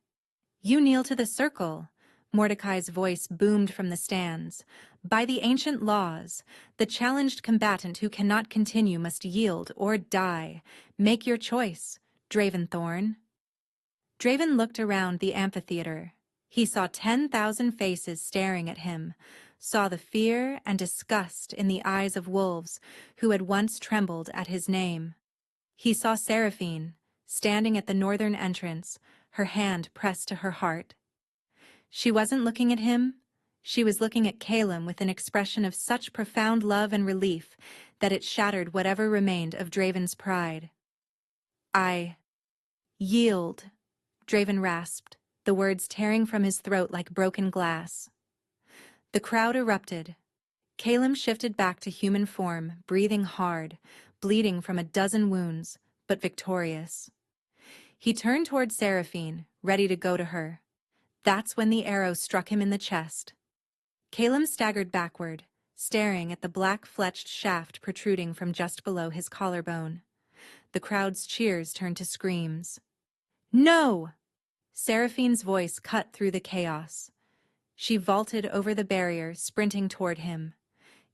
"You kneel to the Circle," Mordecai's voice boomed from the stands. "By the ancient laws, the challenged combatant who cannot continue must yield or die. Make your choice, Draven Thorn." Draven looked around the amphitheater. He saw 10,000 faces staring at him, saw the fear and disgust in the eyes of wolves who had once trembled at his name. He saw Seraphine, standing at the northern entrance, her hand pressed to her heart. She wasn't looking at him. She was looking at Calum with an expression of such profound love and relief that it shattered whatever remained of Draven's pride. "I yield," Draven rasped, the words tearing from his throat like broken glass. The crowd erupted. Calum shifted back to human form, breathing hard, bleeding from a dozen wounds, but victorious. He turned toward Seraphine, ready to go to her. That's when the arrow struck him in the chest. Calum staggered backward, staring at the black-fletched shaft protruding from just below his collarbone. The crowd's cheers turned to screams. "No!" Seraphine's voice cut through the chaos. She vaulted over the barrier, sprinting toward him.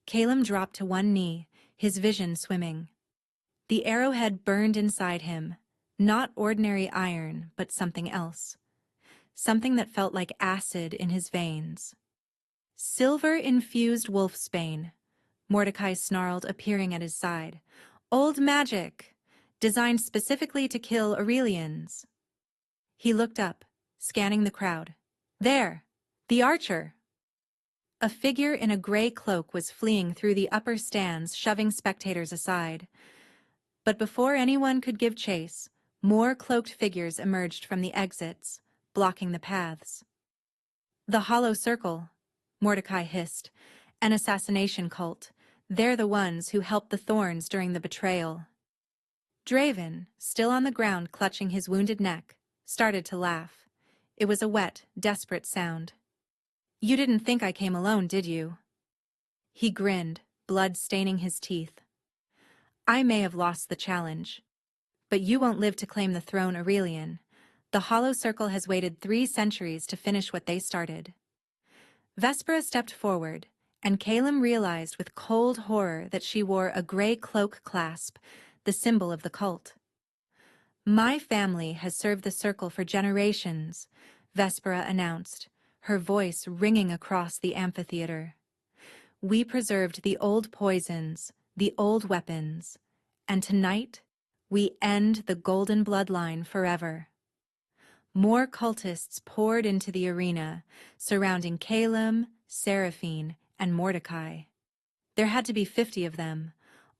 Calum dropped to one knee, his vision swimming. The arrowhead burned inside him, not ordinary iron, but something else. Something that felt like acid in his veins. "Silver-infused wolfsbane," Mordecai snarled, appearing at his side. "Old magic, designed specifically to kill Aurelians." He looked up, scanning the crowd. "There, the archer!" A figure in a gray cloak was fleeing through the upper stands, shoving spectators aside. But before anyone could give chase, more cloaked figures emerged from the exits, blocking the paths. "The Hollow Circle," Mordecai hissed. "An assassination cult. They're the ones who helped the Thorns during the betrayal." Draven, still on the ground clutching his wounded neck, started to laugh. It was a wet, desperate sound. "You didn't think I came alone, did you?" He grinned, blood staining his teeth. "I may have lost the challenge, but you won't live to claim the throne, Aurelian. The Hollow Circle has waited 3 centuries to finish what they started." Vespera stepped forward, and Calum realized with cold horror that she wore a gray cloak clasp, the symbol of the cult. "My family has served the Circle for generations," Vespera announced, her voice ringing across the amphitheater. "We preserved the old poisons, the old weapons, and tonight we end the Golden Bloodline forever." More cultists poured into the arena, surrounding Calum, Seraphine, and Mordecai. There had to be 50 of them,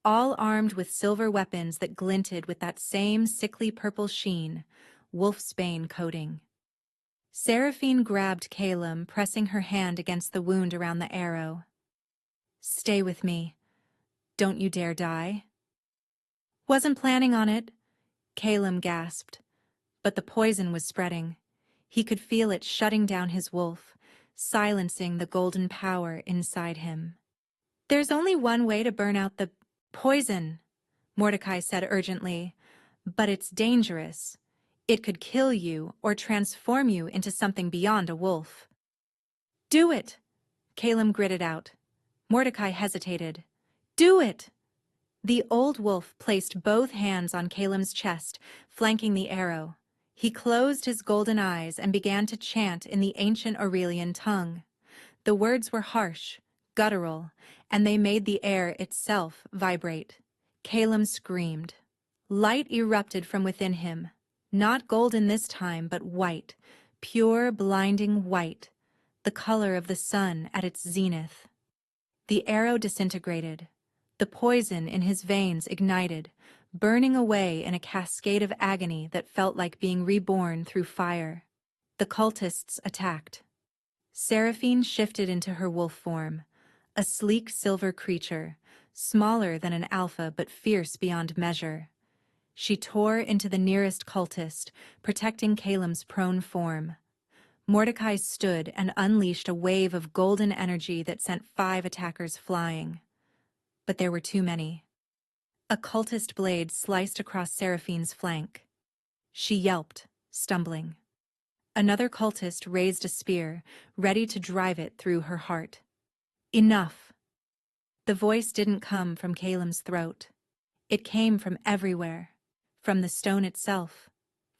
all armed with silver weapons that glinted with that same sickly purple sheen, wolfsbane coating. Seraphine grabbed Calum, pressing her hand against the wound around the arrow. "Stay with me. Don't you dare die." "Wasn't planning on it," Calum gasped. But the poison was spreading. He could feel it shutting down his wolf, silencing the golden power inside him. "There's only one way to burn out the poison," Mordecai said urgently. "But it's dangerous. It could kill you or transform you into something beyond a wolf." "Do it," Calum gritted out. Mordecai hesitated. "Do it!" The old wolf placed both hands on Calum's chest, flanking the arrow. He closed his golden eyes and began to chant in the ancient Aurelian tongue. The words were harsh, guttural, and they made the air itself vibrate. Calum screamed. Light erupted from within him, not golden this time, but white, pure, blinding white, the color of the sun at its zenith. The arrow disintegrated. The poison in his veins ignited, burning away in a cascade of agony that felt like being reborn through fire. The cultists attacked. Seraphine shifted into her wolf form, a sleek silver creature, smaller than an alpha but fierce beyond measure. She tore into the nearest cultist, protecting Calum's prone form. Mordecai stood and unleashed a wave of golden energy that sent 5 attackers flying. But there were too many. A cultist blade sliced across Seraphine's flank. She yelped, stumbling. Another cultist raised a spear, ready to drive it through her heart. Enough! The voice didn't come from Calum's throat. It came from everywhere. From the stone itself,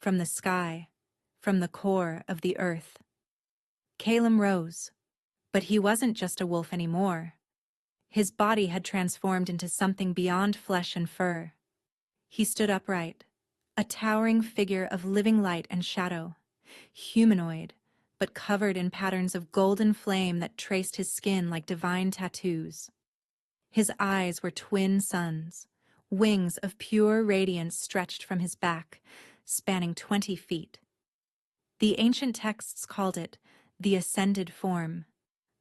from the sky, from the core of the earth. Calum rose, but he wasn't just a wolf anymore. His body had transformed into something beyond flesh and fur. He stood upright, a towering figure of living light and shadow, humanoid, but covered in patterns of golden flame that traced his skin like divine tattoos. His eyes were twin suns, wings of pure radiance stretched from his back, spanning 20 feet. The ancient texts called it the ascended form,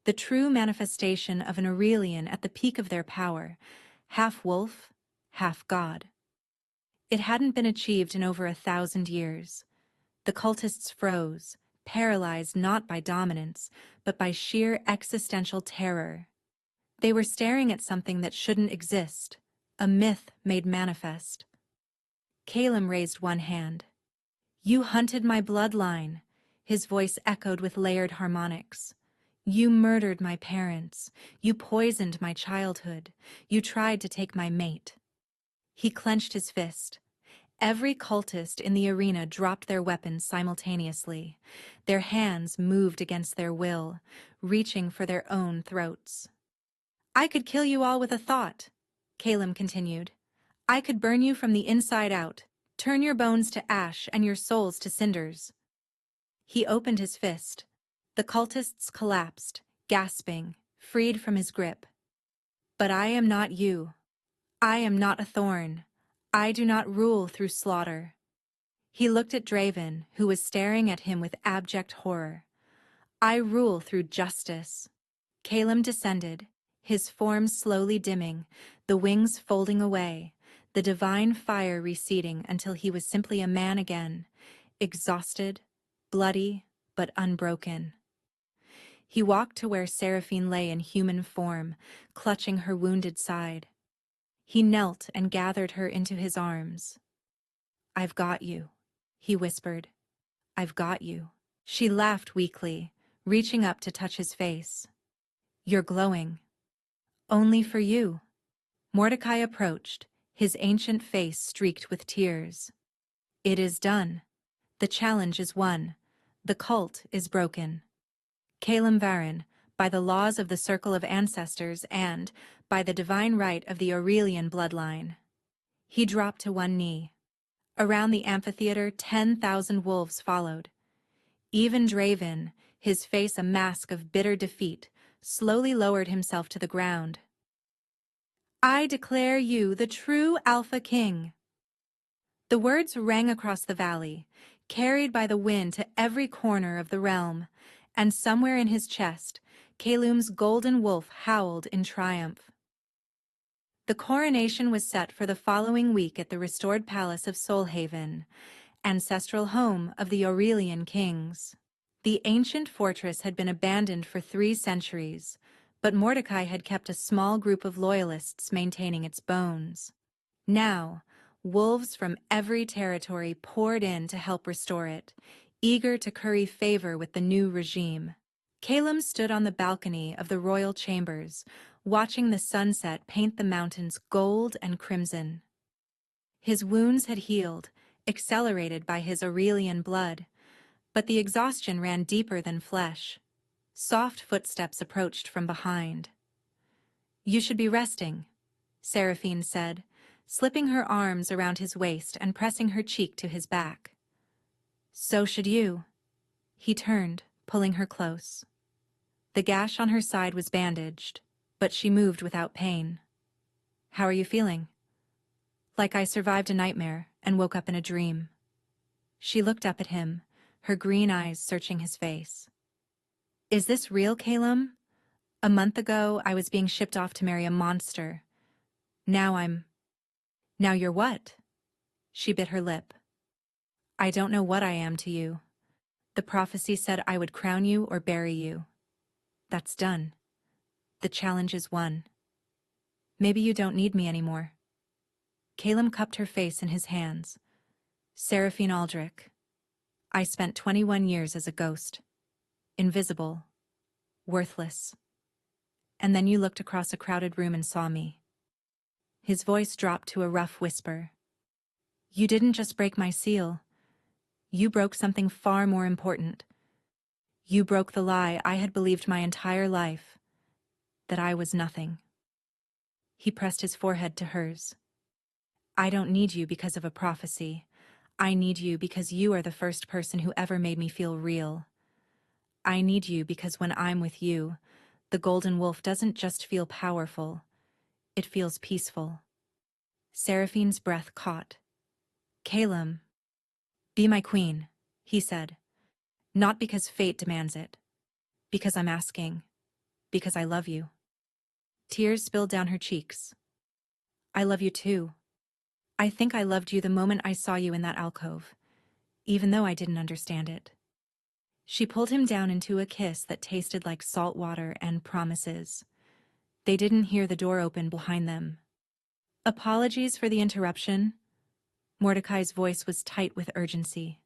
the true manifestation of an Aurelian at the peak of their power, half wolf, half god. It hadn't been achieved in over 1,000 years. The cultists froze, paralyzed not by dominance, but by sheer existential terror. They were staring at something that shouldn't exist, a myth made manifest. Calum raised one hand. You hunted my bloodline, his voice echoed with layered harmonics. You murdered my parents. You poisoned my childhood. You tried to take my mate. He clenched his fist. Every cultist in the arena dropped their weapons simultaneously. Their hands moved against their will, reaching for their own throats. I could kill you all with a thought, Calum continued. I could burn you from the inside out, turn your bones to ash and your souls to cinders. He opened his fist. The cultists collapsed, gasping, freed from his grip. But I am not you. I am not a thorn. I do not rule through slaughter. He looked at Draven, who was staring at him with abject horror. I rule through justice. Calum descended, his form slowly dimming, the wings folding away, the divine fire receding until he was simply a man again, exhausted, bloody, but unbroken. He walked to where Seraphine lay in human form, clutching her wounded side. He knelt and gathered her into his arms. I've got you, he whispered. I've got you. She laughed weakly, reaching up to touch his face. You're glowing. Only for you. Mordecai approached, his ancient face streaked with tears. It is done. The challenge is won. The cult is broken. Calum Varren, by the laws of the Circle of Ancestors and, by the divine right of the Aurelian bloodline. He dropped to one knee. Around the amphitheater, 10,000 wolves followed. Even Draven, his face a mask of bitter defeat, slowly lowered himself to the ground. I declare you the true Alpha King. The words rang across the valley, carried by the wind to every corner of the realm, and somewhere in his chest, Calum's golden wolf howled in triumph. The coronation was set for the following week at the restored palace of Solhaven, ancestral home of the Aurelian kings. The ancient fortress had been abandoned for 3 centuries, but Mordecai had kept a small group of loyalists maintaining its bones. Now, wolves from every territory poured in to help restore it, eager to curry favor with the new regime. Calum stood on the balcony of the royal chambers, watching the sunset paint the mountains gold and crimson. His wounds had healed, accelerated by his Aurelian blood, but the exhaustion ran deeper than flesh. Soft footsteps approached from behind. You should be resting, Seraphine said, slipping her arms around his waist and pressing her cheek to his back. "So should you." He turned, pulling her close. The gash on her side was bandaged, but she moved without pain. "How are you feeling?" "Like I survived a nightmare and woke up in a dream." She looked up at him, her green eyes searching his face. "Is this real, Calum? A month ago, I was being shipped off to marry a monster. Now you're what?" She bit her lip. "I don't know what I am to you. The prophecy said I would crown you or bury you. That's done. The challenge is won. Maybe you don't need me anymore." Calum cupped her face in his hands. "Seraphine Aldrich, I spent 21 years as a ghost. Invisible. Worthless. And then you looked across a crowded room and saw me." His voice dropped to a rough whisper. "You didn't just break my seal. You broke something far more important. You broke the lie I had believed my entire life, that I was nothing." He pressed his forehead to hers. "I don't need you because of a prophecy. I need you because you are the first person who ever made me feel real. I need you because when I'm with you, the Golden Wolf doesn't just feel powerful, it feels peaceful." Seraphine's breath caught. "Calum, be my queen," he said. "Not because fate demands it. Because I'm asking. Because I love you." Tears spilled down her cheeks. "I love you too. I think I loved you the moment I saw you in that alcove, even though I didn't understand it." She pulled him down into a kiss that tasted like salt water and promises. They didn't hear the door open behind them. "Apologies for the interruption." Mordecai's voice was tight with urgency.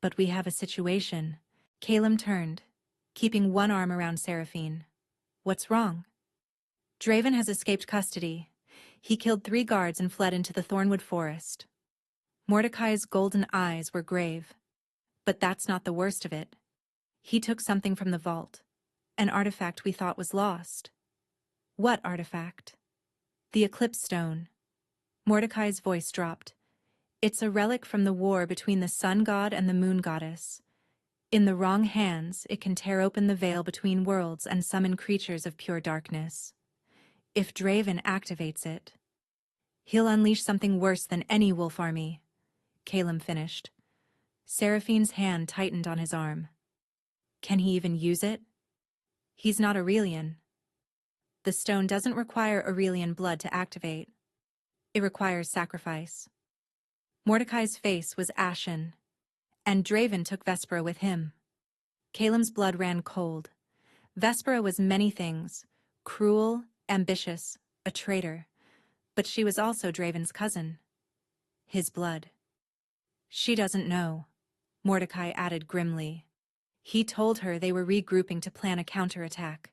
"But we have a situation." Calum turned, keeping one arm around Seraphine. "What's wrong?" "Draven has escaped custody. He killed 3 guards and fled into the Thornwood Forest." Mordecai's golden eyes were grave. "But that's not the worst of it. He took something from the vault. An artifact we thought was lost." "What artifact?" "The Eclipse Stone." Mordecai's voice dropped. "It's a relic from the war between the Sun God and the Moon Goddess. In the wrong hands, it can tear open the veil between worlds and summon creatures of pure darkness. If Draven activates it, he'll unleash something worse than any wolf army." Calum finished. Seraphine's hand tightened on his arm. "Can he even use it?" "He's not Aurelian. The stone doesn't require Aurelian blood to activate. It requires sacrifice." Mordecai's face was ashen. "And Draven took Vespera with him." Calum's blood ran cold. Vespera was many things: cruel, ambitious, a traitor. But she was also Draven's cousin. His blood. "She doesn't know," Mordecai added grimly. "He told her they were regrouping to plan a counterattack.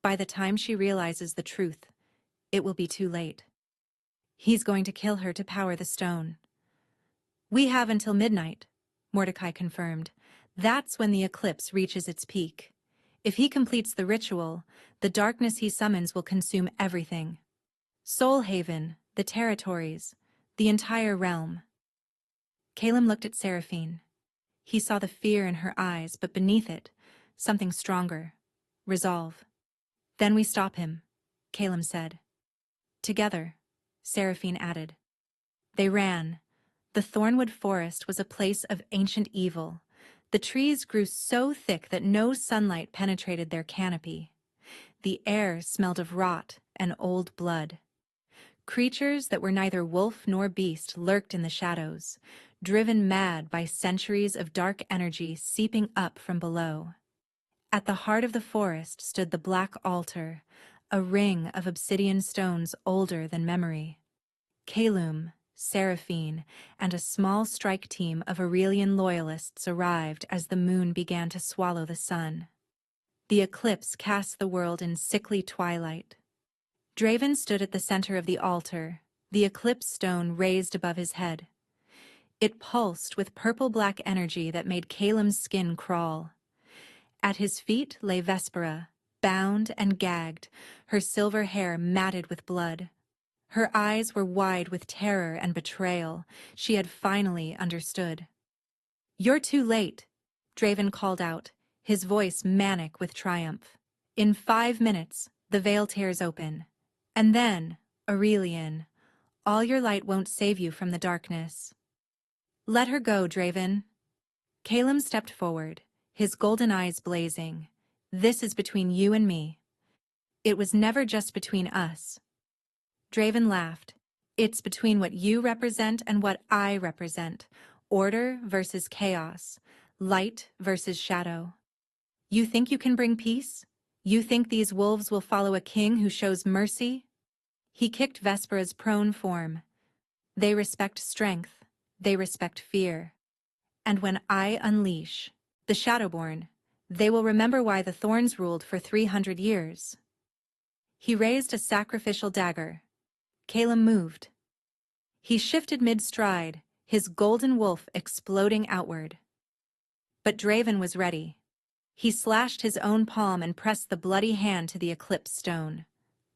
By the time she realizes the truth, it will be too late. He's going to kill her to power the stone." "We have until midnight," Mordecai confirmed. "That's when the eclipse reaches its peak. If he completes the ritual, the darkness he summons will consume everything. Soulhaven, the territories, the entire realm." Calum looked at Seraphine. He saw the fear in her eyes, but beneath it, something stronger. Resolve. "Then we stop him," Calum said. "Together," Seraphine added. They ran. The Thornwood Forest was a place of ancient evil. The trees grew so thick that no sunlight penetrated their canopy. The air smelled of rot and old blood. Creatures that were neither wolf nor beast lurked in the shadows, driven mad by centuries of dark energy seeping up from below. At the heart of the forest stood the Black Altar, a ring of obsidian stones older than memory. Calum, Seraphine, and a small strike team of Aurelian loyalists arrived as the moon began to swallow the sun. The eclipse cast the world in sickly twilight. Draven stood at the center of the altar, the eclipse stone raised above his head. It pulsed with purple-black energy that made Calum's skin crawl. At his feet lay Vespera, bound and gagged, her silver hair matted with blood. Her eyes were wide with terror and betrayal. She had finally understood. "You're too late," Draven called out, his voice manic with triumph. "In 5 minutes, the veil tears open. And then, Aurelian, all your light won't save you from the darkness." "Let her go, Draven." Calum stepped forward, his golden eyes blazing. "This is between you and me. It was never just between us." Draven laughed. "It's between what you represent and what I represent. Order versus chaos. Light versus shadow. You think you can bring peace? You think these wolves will follow a king who shows mercy?" He kicked Vespera's prone form. "They respect strength. They respect fear. And when I unleash the Shadowborn, they will remember why the Thorns ruled for 300 years." He raised a sacrificial dagger. Calum moved. He shifted mid-stride, his golden wolf exploding outward. But Draven was ready. He slashed his own palm and pressed the bloody hand to the eclipse stone.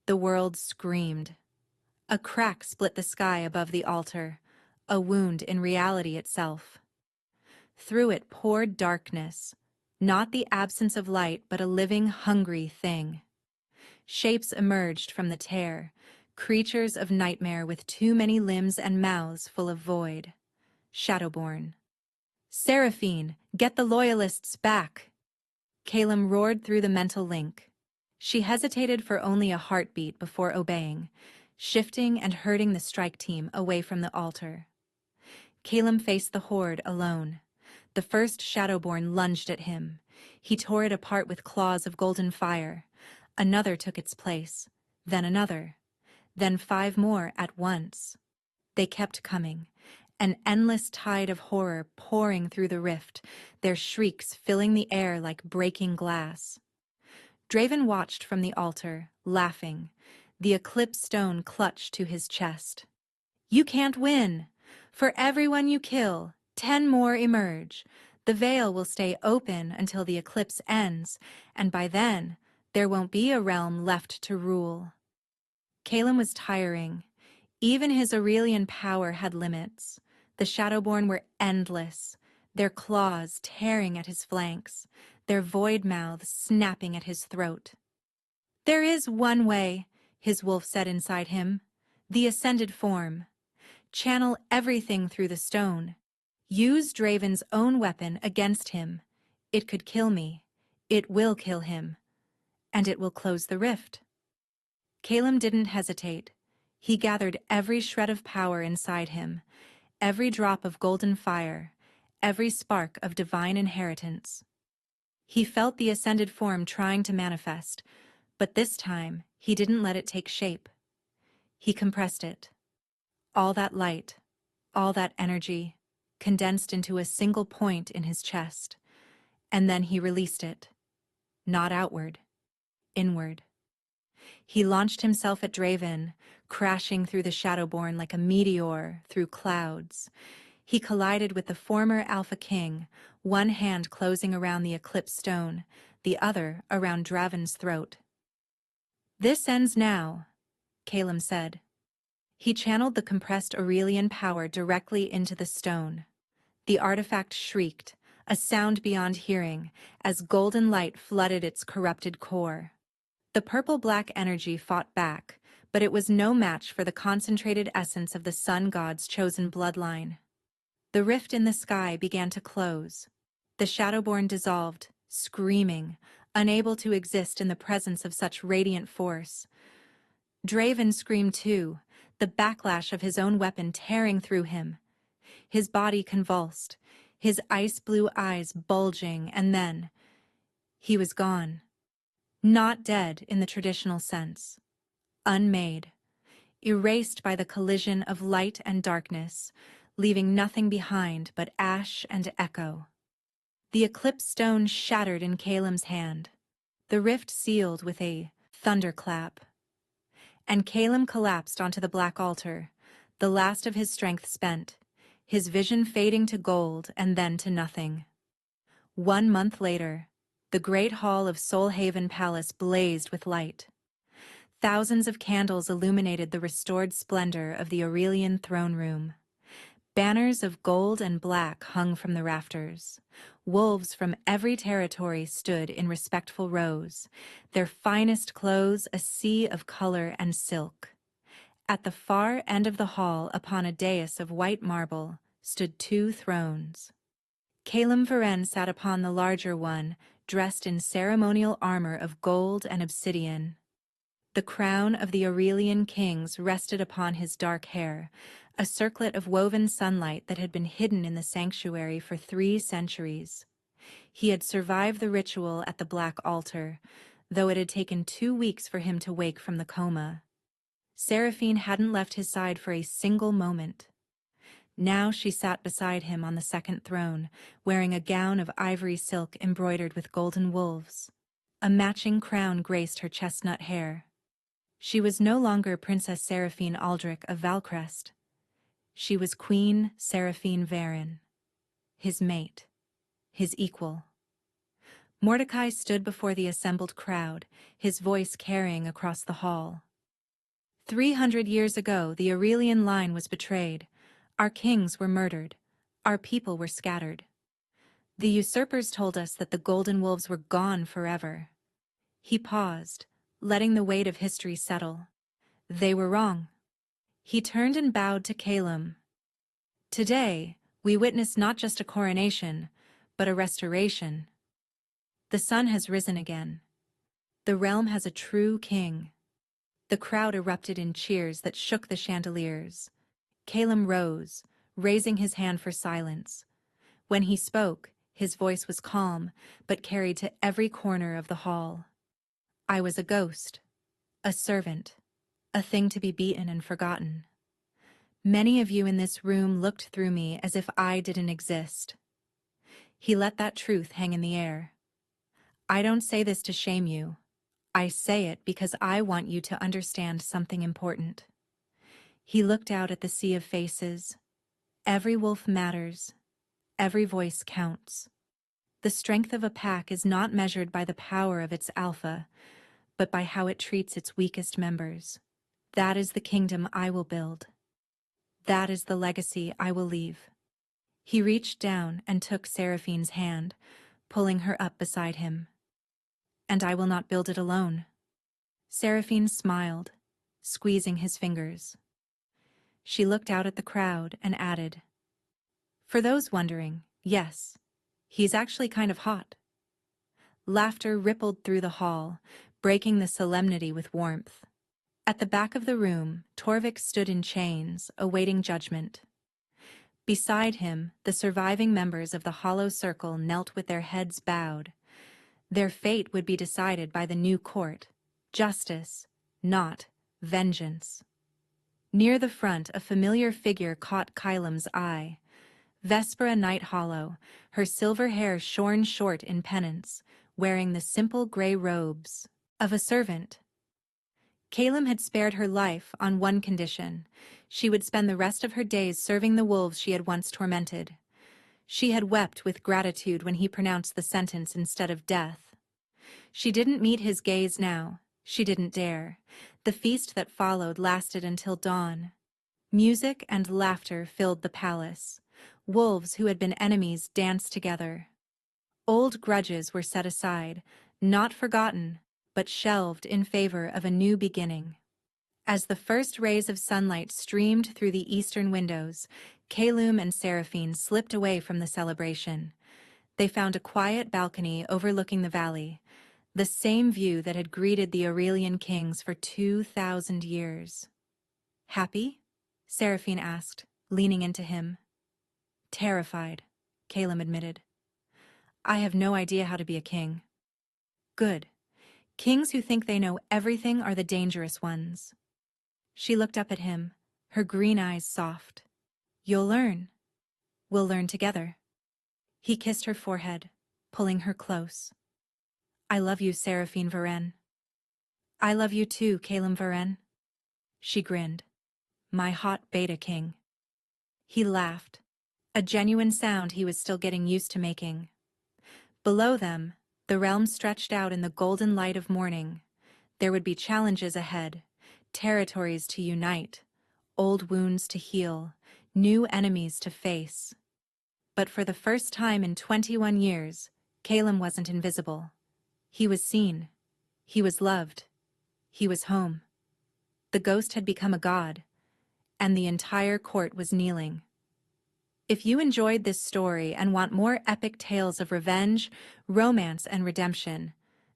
The world screamed. A crack split the sky above the altar, a wound in reality itself. Through it poured darkness, not the absence of light but a living, hungry thing. Shapes emerged from the tear, creatures of nightmare with too many limbs and mouths full of void. Shadowborn. "Seraphine, get the Loyalists back!" Calum roared through the mental link. She hesitated for only a heartbeat before obeying, shifting and herding the strike team away from the altar. Calum faced the horde alone. The first Shadowborn lunged at him. He tore it apart with claws of golden fire. Another took its place, then another, then 5 more at once. They kept coming, an endless tide of horror pouring through the rift, their shrieks filling the air like breaking glass. Draven watched from the altar, laughing, the eclipse stone clutched to his chest. "You can't win! For everyone you kill, 10 more emerge. The veil will stay open until the eclipse ends, and by then, there won't be a realm left to rule." Calum was tiring. Even his Aurelian power had limits. The Shadowborn were endless, their claws tearing at his flanks, their void mouths snapping at his throat. "There is one way," his wolf said inside him. "The ascended form. Channel everything through the stone. Use Draven's own weapon against him. It could kill me. It will kill him. And it will close the rift." Calum didn't hesitate. He gathered every shred of power inside him, every drop of golden fire, every spark of divine inheritance. He felt the ascended form trying to manifest, but this time he didn't let it take shape. He compressed it. All that light, all that energy, condensed into a single point in his chest, and then he released it. Not outward, inward. He launched himself at Draven, crashing through the Shadowborn like a meteor through clouds. He collided with the former Alpha King, one hand closing around the eclipse stone, the other around Draven's throat. "This ends now," Calum said. He channeled the compressed Aurelian power directly into the stone. The artifact shrieked, a sound beyond hearing, as golden light flooded its corrupted core. The purple-black energy fought back, but it was no match for the concentrated essence of the sun god's chosen bloodline. The rift in the sky began to close. The Shadowborn dissolved, screaming, unable to exist in the presence of such radiant force. Draven screamed too, the backlash of his own weapon tearing through him. His body convulsed, his ice-blue eyes bulging, and then he was gone. Not dead in the traditional sense. Unmade. Erased by the collision of light and darkness, leaving nothing behind but ash and echo. The eclipse stone shattered in Calum's hand. The rift sealed with a thunderclap. And Calum collapsed onto the black altar, the last of his strength spent, his vision fading to gold and then to nothing. 1 month later, the great hall of Soulhaven Palace blazed with light. Thousands of candles illuminated the restored splendor of the Aurelian throne room. Banners of gold and black hung from the rafters. Wolves from every territory stood in respectful rows, their finest clothes a sea of color and silk. At the far end of the hall, upon a dais of white marble, stood two thrones. Calem Varen sat upon the larger one, dressed in ceremonial armor of gold and obsidian. The crown of the Aurelian kings rested upon his dark hair, a circlet of woven sunlight that had been hidden in the sanctuary for 3 centuries. He had survived the ritual at the Black Altar, though it had taken 2 weeks for him to wake from the coma. Seraphine hadn't left his side for a single moment. Now she sat beside him on the second throne, wearing a gown of ivory silk embroidered with golden wolves. A matching crown graced her chestnut hair. She was no longer Princess Seraphine Aldrich of Valcrest. She was Queen Seraphine Varen, his mate, his equal. Mordecai stood before the assembled crowd, his voice carrying across the hall. 300 years ago, the Aurelian line was betrayed. Our kings were murdered. Our people were scattered. The usurpers told us that the golden wolves were gone forever. He paused, letting the weight of history settle. They were wrong. He turned and bowed to Calem. Today, we witness not just a coronation, but a restoration. The sun has risen again. The realm has a true king. The crowd erupted in cheers that shook the chandeliers. Calem rose, raising his hand for silence. When he spoke, his voice was calm, but carried to every corner of the hall. I was a ghost, a servant, a thing to be beaten and forgotten. Many of you in this room looked through me as if I didn't exist. He let that truth hang in the air. I don't say this to shame you. I say it because I want you to understand something important. He looked out at the sea of faces. Every wolf matters. Every voice counts. The strength of a pack is not measured by the power of its alpha, but by how it treats its weakest members. That is the kingdom I will build. That is the legacy I will leave. He reached down and took Seraphine's hand, pulling her up beside him. And I will not build it alone. Seraphine smiled, squeezing his fingers. She looked out at the crowd and added, for those wondering, yes, he's actually kind of hot. Laughter rippled through the hall, breaking the solemnity with warmth. At the back of the room, Torvik stood in chains, awaiting judgment. Beside him, the surviving members of the Hollow Circle knelt with their heads bowed. Their fate would be decided by the new court. Justice, not vengeance. Near the front, a familiar figure caught Kylem's eye. Vespera Night Hollow, her silver hair shorn short in penance, wearing the simple gray robes of a servant. Calem had spared her life on one condition. She would spend the rest of her days serving the wolves she had once tormented. She had wept with gratitude when he pronounced the sentence instead of death. She didn't meet his gaze now. She didn't dare. The feast that followed lasted until dawn. Music and laughter filled the palace. Wolves who had been enemies danced together. Old grudges were set aside, not forgotten, but shelved in favor of a new beginning. As the first rays of sunlight streamed through the eastern windows, Calem and Seraphine slipped away from the celebration. They found a quiet balcony overlooking the valley, the same view that had greeted the Aurelian kings for 2,000 years. Happy? Seraphine asked, leaning into him. Terrified, Calem admitted. I have no idea how to be a king. Good. Kings who think they know everything are the dangerous ones. She looked up at him, her green eyes soft. You'll learn. We'll learn together. He kissed her forehead, pulling her close. I love you, Seraphine Varen. I love you too, Calem Varen. She grinned. My hot beta king. He laughed, a genuine sound he was still getting used to making. Below them, the realm stretched out in the golden light of morning. There would be challenges ahead, territories to unite, old wounds to heal, new enemies to face. But for the first time in 21 years, Calum wasn't invisible. He was seen. He was loved. He was home. The ghost had become a god, and the entire court was kneeling. If you enjoyed this story and want more epic tales of revenge, romance, and redemption,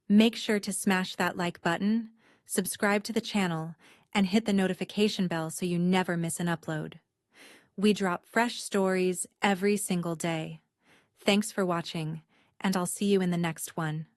make sure to smash that like button, subscribe to the channel, and hit the notification bell so you never miss an upload. We drop fresh stories every single day. Thanks for watching, and I'll see you in the next one.